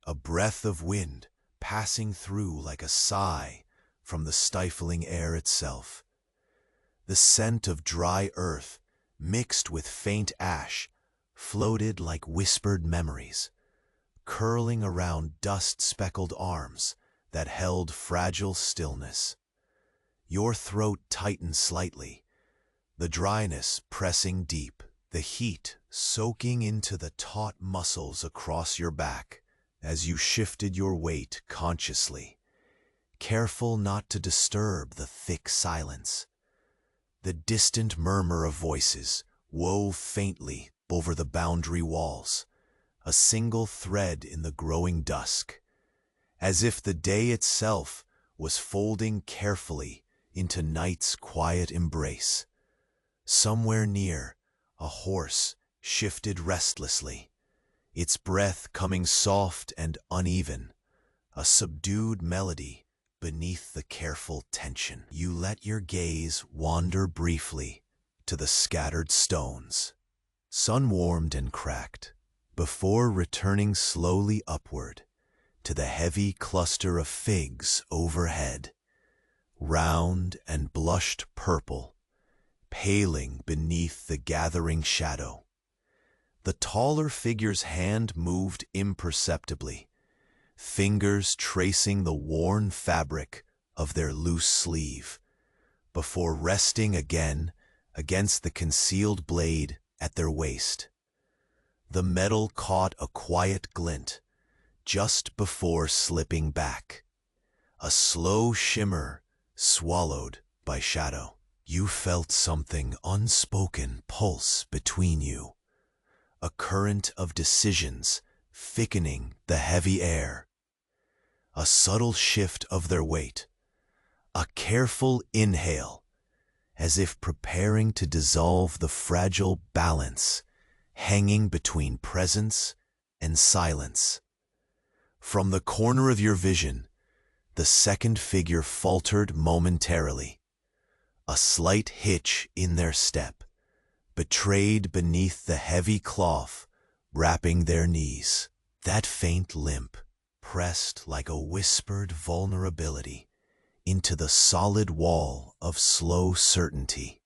a breath of wind passing through like a sigh from the stifling air itself. The scent of dry earth, mixed with faint ash, floated like whispered memories, curling around dust-speckled arms that held fragile stillness. Your throat tightened slightly, the dryness pressing deep, the heat soaking into the taut muscles across your back as you shifted your weight consciously, careful not to disturb the thick silence. The distant murmur of voices wove faintly over the boundary walls, a single thread in the growing dusk, as if the day itself was folding carefully into night's quiet embrace. Somewhere near, a horse shifted restlessly, its breath coming soft and uneven, a subdued melody beneath the careful tension. You let your gaze wander briefly to the scattered stones, sun-warmed and cracked, before returning slowly upward to the heavy cluster of figs overhead, round and blushed purple, paling beneath the gathering shadow. The taller figure's hand moved imperceptibly, fingers tracing the worn fabric of their loose sleeve, before resting again against the concealed blade at their waist. The metal caught a quiet glint just before slipping back, a slow shimmer swallowed by shadow. You felt something unspoken pulse between you, a current of decisions thickening the heavy air, a subtle shift of their weight, a careful inhale, as if preparing to dissolve the fragile balance hanging between presence and silence. From the corner of your vision, the second figure faltered momentarily, a slight hitch in their step, betrayed beneath the heavy cloth wrapping their knees. That faint limp pressed like a whispered vulnerability into the solid wall of slow certainty,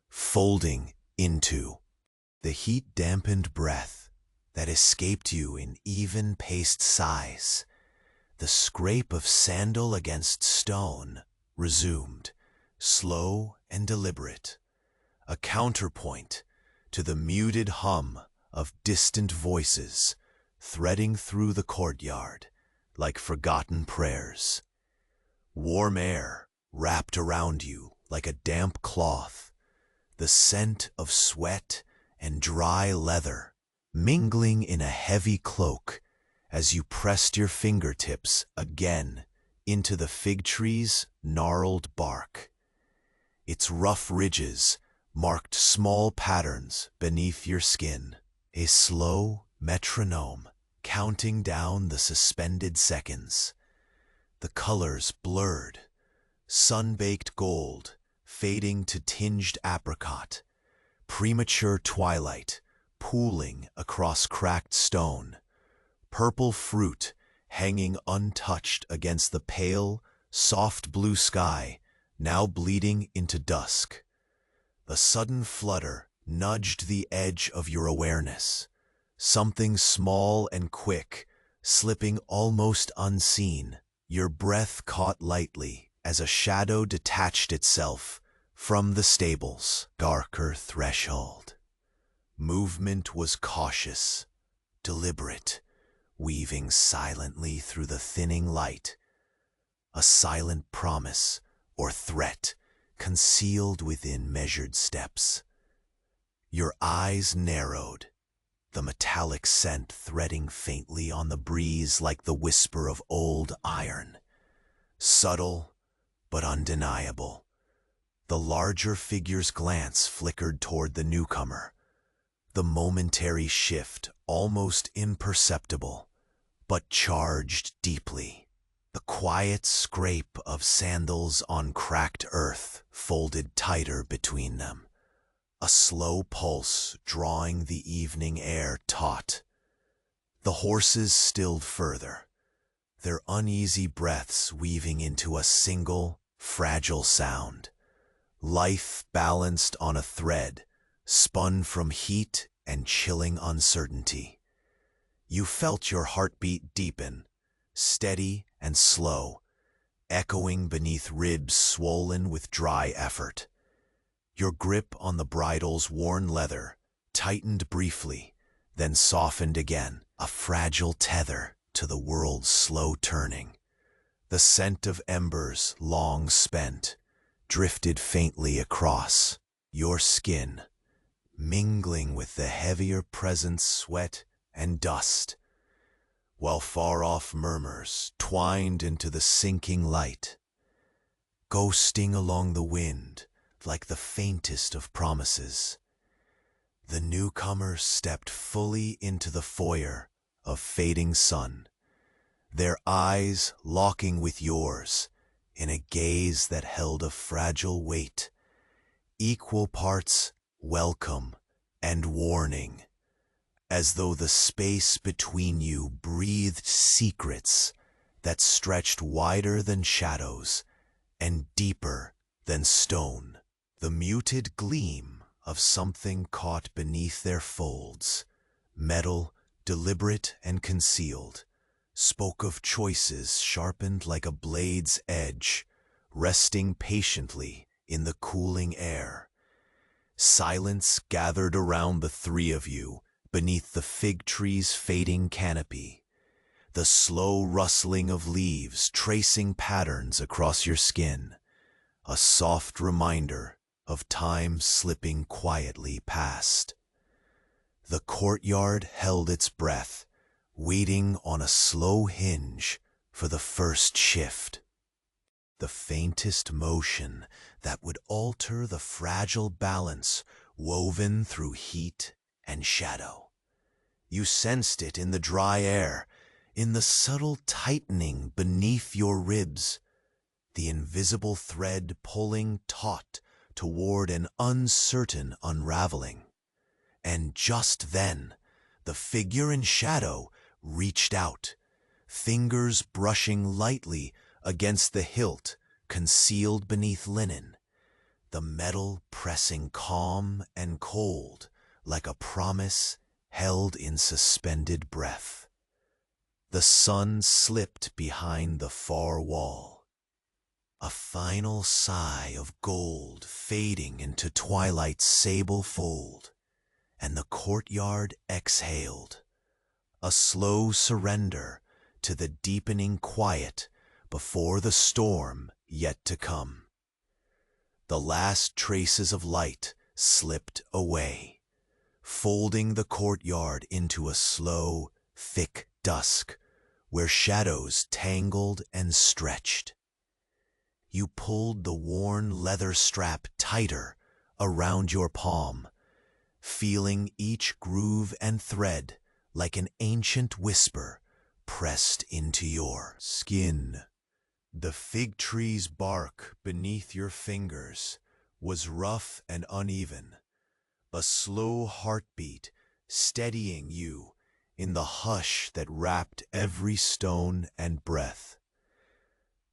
folding into the heat-dampened breath that escaped you in even-paced sighs. The scrape of sandal against stone resumed, slow and deliberate, a counterpoint to the muted hum of distant voices threading through the courtyard like forgotten prayers. Warm air wrapped around you like a damp cloth, the scent of sweat and dry leather mingling in a heavy cloak as you pressed your fingertips again into the fig tree's gnarled bark. Its rough ridges marked small patterns beneath your skin, a slow metronome counting down the suspended seconds. The colors blurred, sun-baked gold fading to tinged apricot, premature twilight pooling across cracked stone, purple fruit hanging untouched against the pale, soft blue sky now bleeding into dusk. The sudden flutter nudged the edge of your awareness, something small and quick, slipping almost unseen. Your breath caught lightly as a shadow detached itself from the stable's darker threshold. Movement was cautious, deliberate, weaving silently through the thinning light, a silent promise or threat concealed within measured steps. Your eyes narrowed, the metallic scent threading faintly on the breeze like the whisper of old iron. Subtle, but undeniable. The larger figure's glance flickered toward the newcomer, the momentary shift almost imperceptible, but charged deeply. The quiet scrape of sandals on cracked earth folded tighter between them, a slow pulse drawing the evening air taut. The horses stilled further, their uneasy breaths weaving into a single, fragile sound. Life balanced on a thread, spun from heat and chilling uncertainty. You felt your heartbeat deepen, steady and slow, echoing beneath ribs swollen with dry effort. Your grip on the bridle's worn leather tightened briefly, then softened again, a fragile tether to the world's slow turning. The scent of embers long spent drifted faintly across your skin, mingling with the heavier present sweat and dust, while far-off murmurs twined into the sinking light, ghosting along the wind like the faintest of promises. The newcomers stepped fully into the foyer of fading sun, their eyes locking with yours in a gaze that held a fragile weight, equal parts welcome and warning, as though the space between you breathed secrets that stretched wider than shadows and deeper than stone. The muted gleam of something caught beneath their folds, metal, deliberate and concealed, spoke of choices sharpened like a blade's edge, resting patiently in the cooling air. Silence gathered around the three of you beneath the fig tree's fading canopy, the slow rustling of leaves tracing patterns across your skin, a soft reminder of time slipping quietly past. The courtyard held its breath, waiting on a slow hinge for the first shift. The faintest motion that would alter the fragile balance woven through heat and shadow. You sensed it in the dry air, in the subtle tightening beneath your ribs, the invisible thread pulling taut toward an uncertain unraveling. And just then, the figure in shadow reached out, fingers brushing lightly against the hilt concealed beneath linen, the metal pressing calm and cold like a promise held in suspended breath. The sun slipped behind the far wall, a final sigh of gold fading into twilight's sable fold, and the courtyard exhaled, a slow surrender to the deepening quiet before the storm yet to come. The last traces of light slipped away, folding the courtyard into a slow, thick dusk where shadows tangled and stretched. You pulled the worn leather strap tighter around your palm, feeling each groove and thread like an ancient whisper pressed into your skin. The fig tree's bark beneath your fingers was rough and uneven, a slow heartbeat steadying you in the hush that wrapped every stone and breath.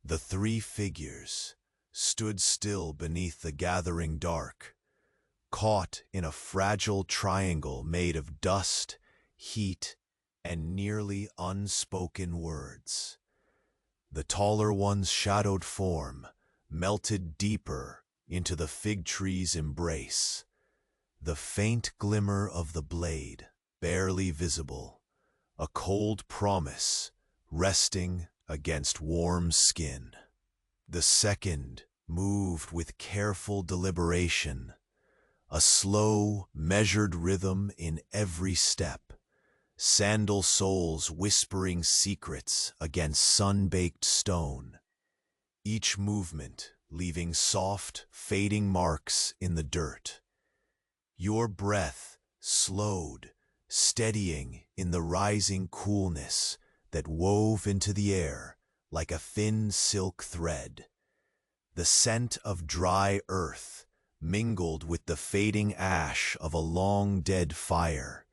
The three figures stood still beneath the gathering dark, caught in a fragile triangle made of dust, heat, and nearly unspoken words. The taller one's shadowed form melted deeper into the fig tree's embrace, the faint glimmer of the blade barely visible, a cold promise resting against warm skin. The second moved with careful deliberation, a slow, measured rhythm in every step, sandal soles whispering secrets against sun-baked stone, each movement leaving soft, fading marks in the dirt. Your breath slowed, steadying in the rising coolness that wove into the air like a thin silk thread. The scent of dry earth mingled with the fading ash of a long-dead fire,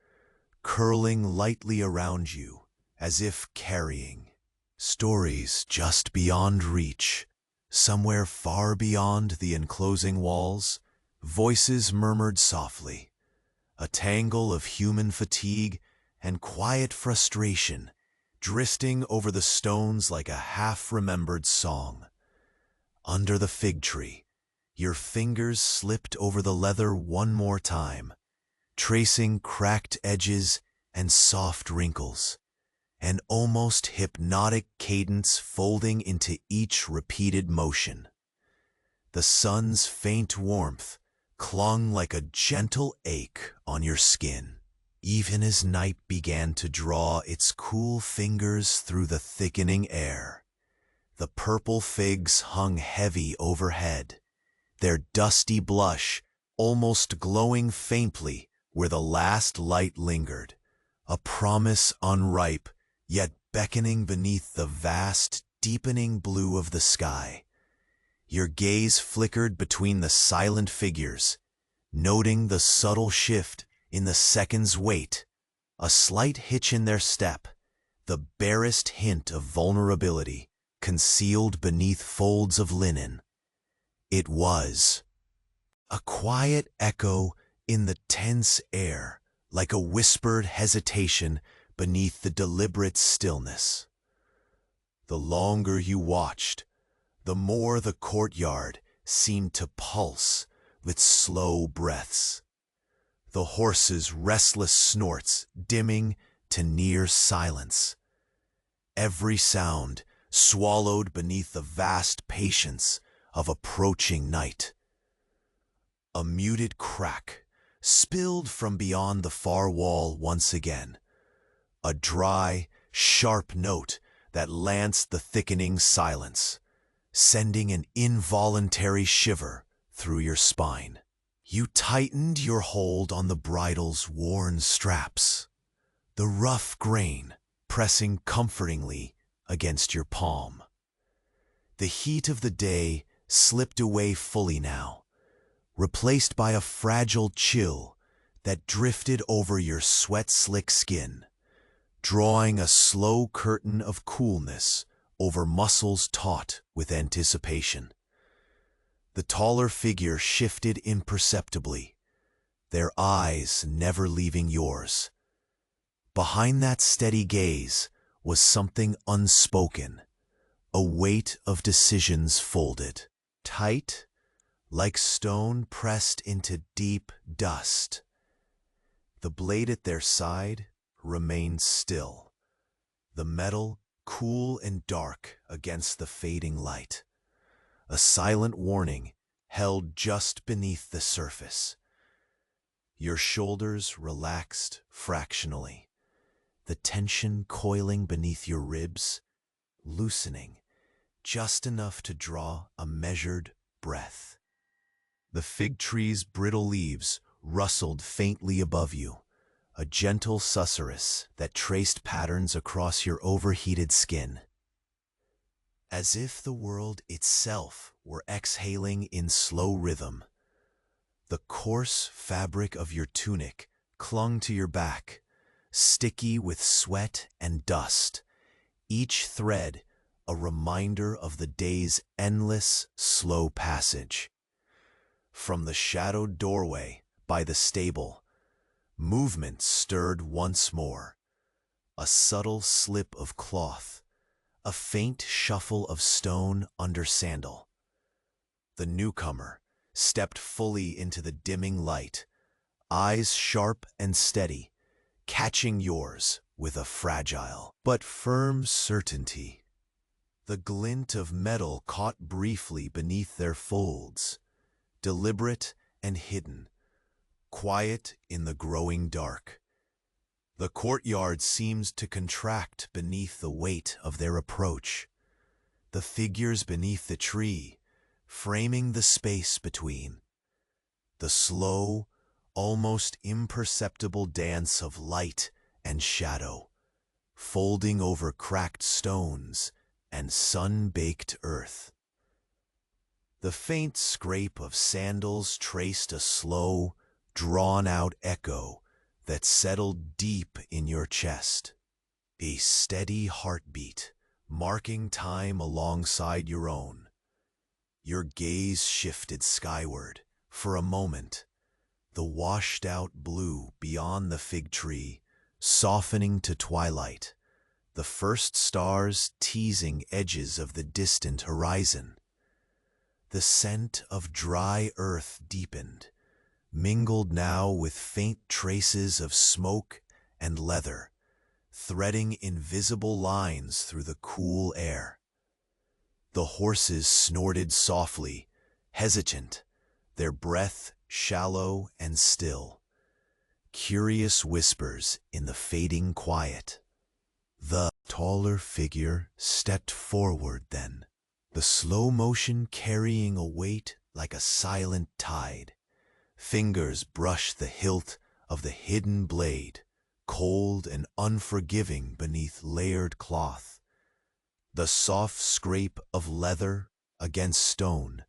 curling lightly around you as if carrying stories just beyond reach. Somewhere far beyond the enclosing walls, voices murmured softly, a tangle of human fatigue and quiet frustration drifting over the stones like a half-remembered song. Under the fig tree, your fingers slipped over the leather one more time, tracing cracked edges and soft wrinkles, an almost hypnotic cadence folding into each repeated motion. The sun's faint warmth clung like a gentle ache on your skin, even as night began to draw its cool fingers through the thickening air. The purple figs hung heavy overhead, their dusty blush almost glowing faintly where the last light lingered, a promise unripe yet beckoning beneath the vast, deepening blue of the sky. Your gaze flickered between the silent figures, noting the subtle shift in the second's weight, a slight hitch in their step, the barest hint of vulnerability concealed beneath folds of linen. It was a quiet echo in the tense air, like a whispered hesitation beneath the deliberate stillness. The longer you watched, the more the courtyard seemed to pulse with slow breaths. The horses' restless snorts dimming to near silence. Every sound swallowed beneath the vast patience of approaching night. A muted crack spilled from beyond the far wall once again. A dry, sharp note that lanced the thickening silence, sending an involuntary shiver through your spine. You tightened your hold on the bridle's worn straps, the rough grain pressing comfortingly against your palm. The heat of the day slipped away fully now, replaced by a fragile chill that drifted over your sweat-slick skin, drawing a slow curtain of coolness over muscles taut with anticipation. The taller figure shifted imperceptibly, their eyes never leaving yours. Behind that steady gaze was something unspoken, a weight of decisions folded, tight, like stone pressed into deep dust. The blade at their side remained still, the metal cool and dark against the fading light. A silent warning held just beneath the surface. Your shoulders relaxed fractionally, the tension coiling beneath your ribs, loosening just enough to draw a measured breath. The fig tree's brittle leaves rustled faintly above you, a gentle susurrus that traced patterns across your overheated skin. As if the world itself were exhaling in slow rhythm. The coarse fabric of your tunic clung to your back, sticky with sweat and dust, each thread a reminder of the day's endless, slow passage. From the shadowed doorway by the stable, movement stirred once more. A subtle slip of cloth, a faint shuffle of stone under sandal. The newcomer stepped fully into the dimming light, eyes sharp and steady, catching yours with a fragile but firm certainty. The glint of metal caught briefly beneath their folds, deliberate and hidden, quiet in the growing dark. The courtyard seemed to contract beneath the weight of their approach, the figures beneath the tree framing the space between. The slow, almost imperceptible dance of light and shadow, folding over cracked stones and sun-baked earth. The faint scrape of sandals traced a slow, drawn-out echo that settled deep in your chest. A steady heartbeat, marking time alongside your own. Your gaze shifted skyward for a moment, the washed-out blue beyond the fig tree softening to twilight, the first stars teasing edges of the distant horizon. The scent of dry earth deepened, mingled now with faint traces of smoke and leather, threading invisible lines through the cool air. The horses snorted softly, hesitant, their breath shallow and still. Curious whispers in the fading quiet. The taller figure stepped forward then, the slow motion carrying a weight like a silent tide. Fingers brushed the hilt of the hidden blade, cold and unforgiving beneath layered cloth. The soft scrape of leather against stone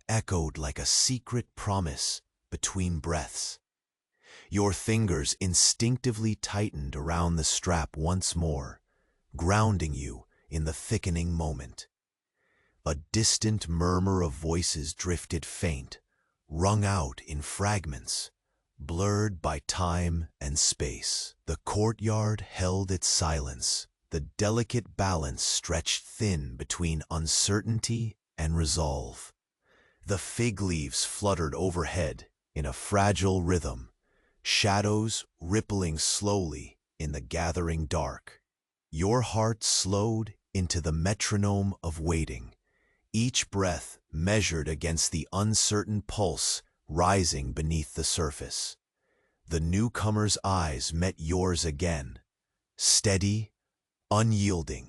echoed like a secret promise between breaths. Your fingers instinctively tightened around the strap once more, grounding you in the thickening moment. A distant murmur of voices drifted faint, rung out in fragments, blurred by time and space. The courtyard held its silence, the delicate balance stretched thin between uncertainty and resolve. The fig leaves fluttered overhead in a fragile rhythm, shadows rippling slowly in the gathering dark. Your heart slowed into the metronome of waiting, each breath measured against the uncertain pulse rising beneath the surface. The newcomer's eyes met yours again, steady, unyielding,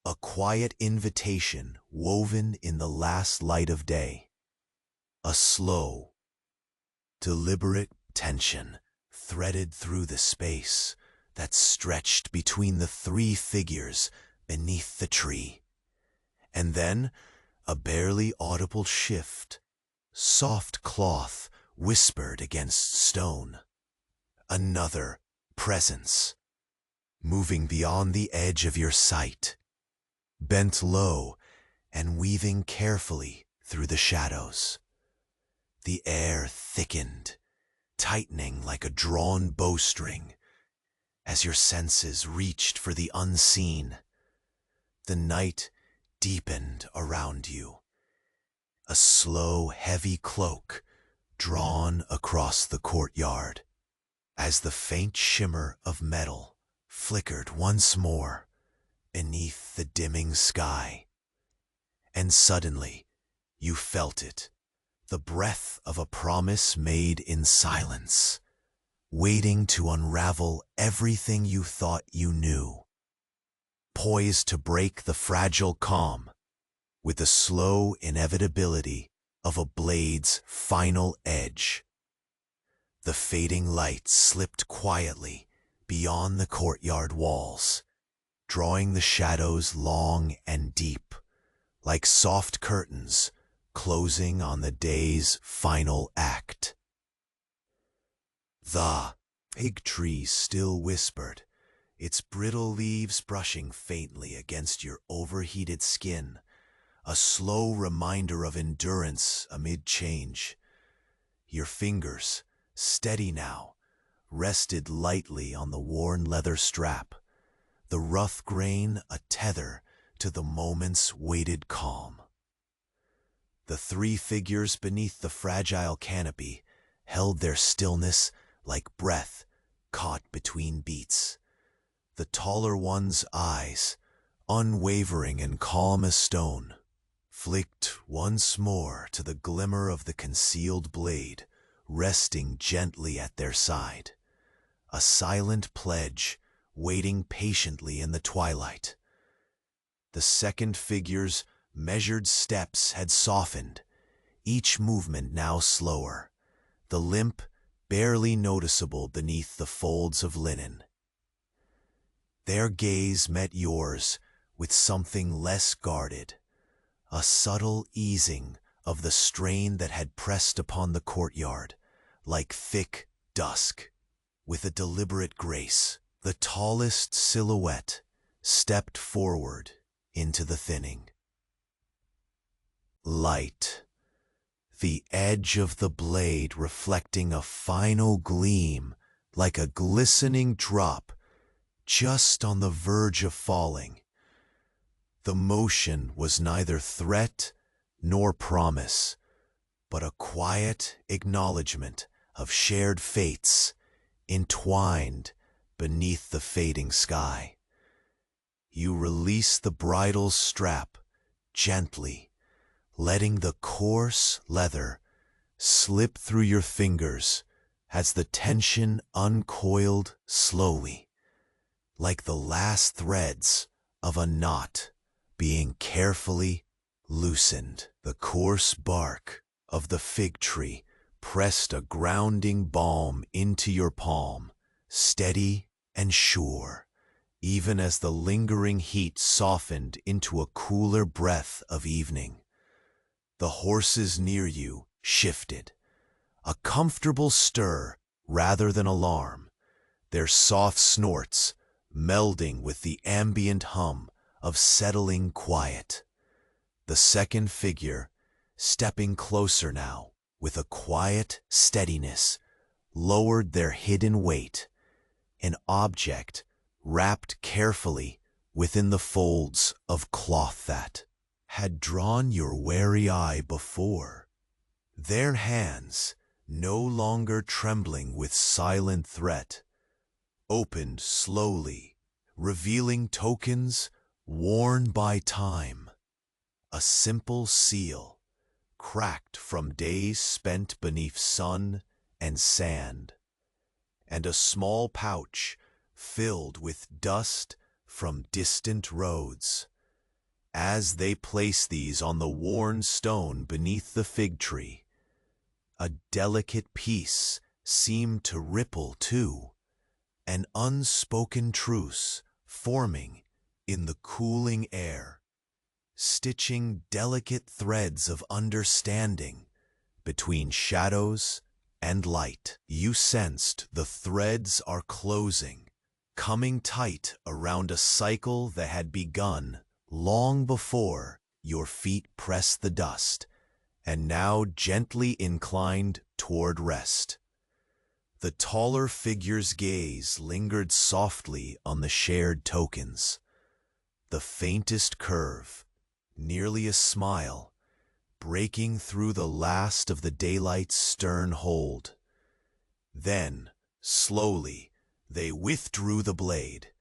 a quiet invitation woven in the last light of day. A slow, deliberate tension threaded through the space that stretched between the three figures beneath the tree. And then, a barely audible shift, soft cloth whispered against stone. Another presence, moving beyond the edge of your sight, bent low and weaving carefully through the shadows. The air thickened, tightening like a drawn bowstring, as your senses reached for the unseen. The night deepened around you, a slow, heavy cloak drawn across the courtyard, as the faint shimmer of metal flickered once more beneath the dimming sky. And suddenly, you felt it, the breath of a promise made in silence, waiting to unravel everything you thought you knew. Poised to break the fragile calm, with the slow inevitability of a blade's final edge. The fading light slipped quietly beyond the courtyard walls, drawing the shadows long and deep, like soft curtains closing on the day's final act. The fig tree still whispered, its brittle leaves brushing faintly against your overheated skin, a slow reminder of endurance amid change. Your fingers, steady now, rested lightly on the worn leather strap, the rough grain a tether to the moment's weighted calm. The three figures beneath the fragile canopy held their stillness like breath caught between beats. The taller one's eyes, unwavering and calm as stone, flicked once more to the glimmer of the concealed blade resting gently at their side, a silent pledge waiting patiently in the twilight. The second figure's measured steps had softened, each movement now slower, the limp barely noticeable beneath the folds of linen. Their gaze met yours with something less guarded, a subtle easing of the strain that had pressed upon the courtyard, like thick dusk. With a deliberate grace, the tallest silhouette stepped forward into the thinning. Light, the edge of the blade reflecting a final gleam like a glistening drop just on the verge of falling. The motion was neither threat nor promise, but a quiet acknowledgement of shared fates entwined beneath the fading sky. You release the bridle's strap gently, letting the coarse leather slip through your fingers as the tension uncoiled slowly, like the last threads of a knot being carefully loosened. The coarse bark of the fig tree pressed a grounding balm into your palm, steady and sure, even as the lingering heat softened into a cooler breath of evening. The horses near you shifted, a comfortable stir rather than alarm, their soft snorts melding with the ambient hum of settling quiet. The second figure, stepping closer now with a quiet steadiness, lowered their hidden weight, an object wrapped carefully within the folds of cloth that had drawn your wary eye before. Their hands, no longer trembling with silent threat, opened slowly, revealing tokens worn by time. A simple seal, cracked from days spent beneath sun and sand, and a small pouch filled with dust from distant roads. As they placed these on the worn stone beneath the fig tree, a delicate peace seemed to ripple too, an unspoken truce forming in the cooling air, stitching delicate threads of understanding between shadows and light. You sensed the threads are closing, coming tight around a cycle that had begun long before your feet pressed the dust, and now gently inclined toward rest. The taller figure's gaze lingered softly on the shared tokens. The faintest curve, nearly a smile, breaking through the last of the daylight's stern hold. Then, slowly, they withdrew the blade,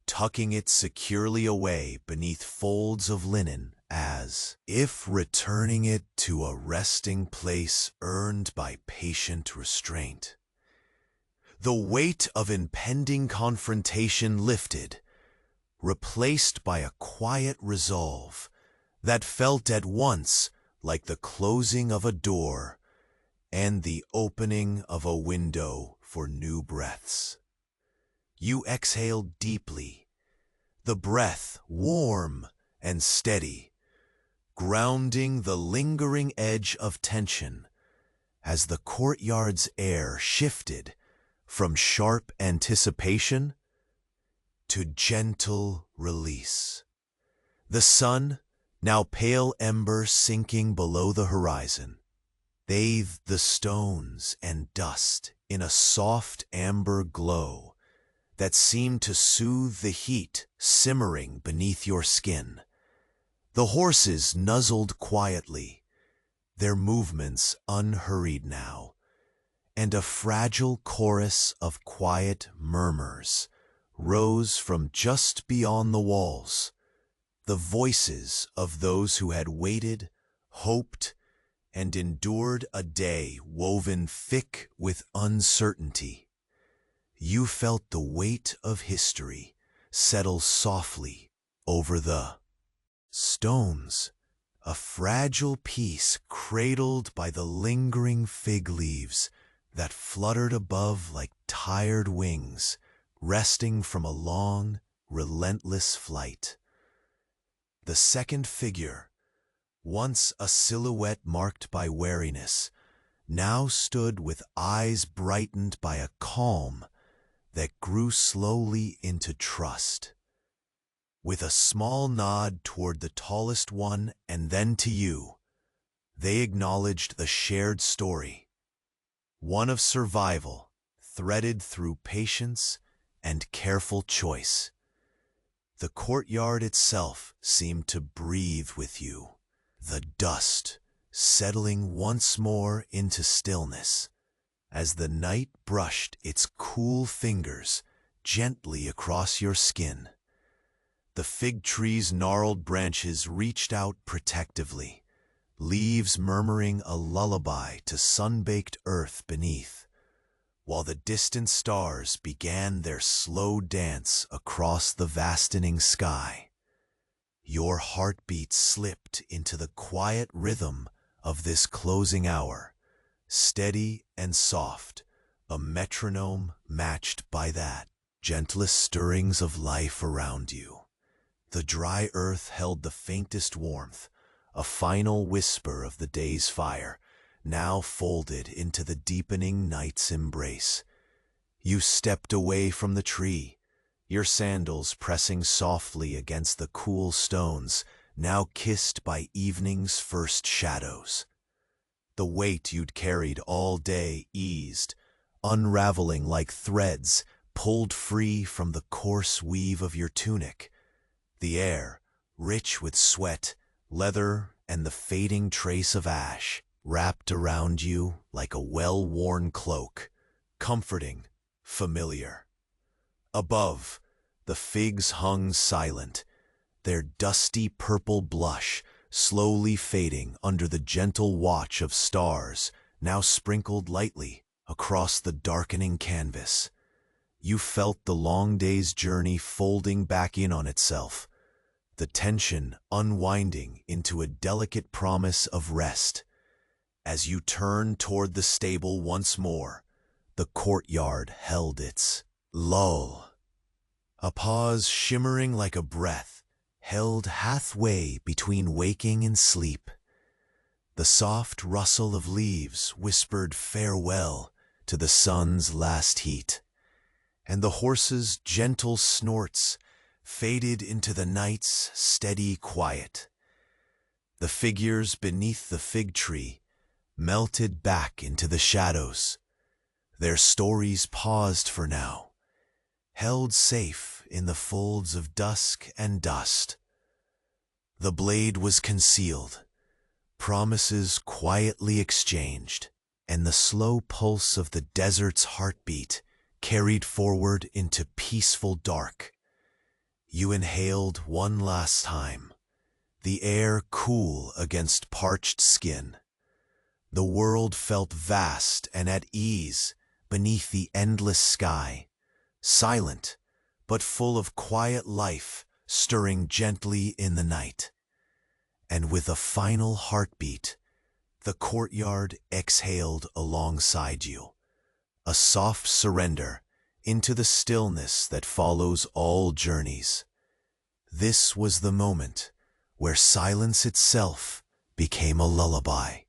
tucking it securely away beneath folds of linen, as if returning it to a resting place earned by patient restraint. The weight of impending confrontation lifted, replaced by a quiet resolve that felt at once like the closing of a door and the opening of a window for new breaths. You exhaled deeply, the breath warm and steady, grounding the lingering edge of tension as the courtyard's air shifted from sharp anticipation to gentle release. The sun, now pale ember sinking below the horizon, bathed the stones and dust in a soft amber glow that seemed to soothe the heat simmering beneath your skin. The horses nuzzled quietly, their movements unhurried now, and a fragile chorus of quiet murmurs rose from just beyond the walls, the voices of those who had waited, hoped, and endured a day woven thick with uncertainty. You felt the weight of history settle softly over the stones, a fragile piece cradled by the lingering fig leaves that fluttered above like tired wings, resting from a long, relentless flight. The second figure, once a silhouette marked by wariness, now stood with eyes brightened by a calm that grew slowly into trust. With a small nod toward the tallest one and then to you, they acknowledged the shared story, one of survival threaded through patience and careful choice. The courtyard itself seemed to breathe with you, the dust settling once more into stillness as the night brushed its cool fingers gently across your skin. The fig tree's gnarled branches reached out protectively, leaves murmuring a lullaby to sun-baked earth beneath, while the distant stars began their slow dance across the vastening sky. Your heartbeat slipped into the quiet rhythm of this closing hour, steady and soft, a metronome matched by that gentlest stirrings of life around you. The dry earth held the faintest warmth, a final whisper of the day's fire, now folded into the deepening night's embrace. You stepped away from the tree, your sandals pressing softly against the cool stones, now kissed by evening's first shadows. The weight you'd carried all day eased, unraveling like threads pulled free from the coarse weave of your tunic. The air, rich with sweat, leather, and the fading trace of ash, wrapped around you like a well-worn cloak, comforting, familiar. Above, the figs hung silent, their dusty purple blush slowly fading under the gentle watch of stars now sprinkled lightly across the darkening canvas. You felt the long day's journey folding back in on itself, the tension unwinding into a delicate promise of rest. As you turned toward the stable once more, the courtyard held its lull. A pause shimmering like a breath, held halfway between waking and sleep. The soft rustle of leaves whispered farewell to the sun's last heat, and the horses' gentle snorts faded into the night's steady quiet. The figures beneath the fig tree melted back into the shadows, their stories paused for now, held safe in the folds of dusk and dust. The blade was concealed, promises quietly exchanged, and the slow pulse of the desert's heartbeat carried forward into peaceful dark. You inhaled one last time, the air cool against parched skin. The world felt vast and at ease beneath the endless sky, silent but full of quiet life stirring gently in the night. And with a final heartbeat, the courtyard exhaled alongside you, a soft surrender into the stillness that follows all journeys. This was the moment where silence itself became a lullaby.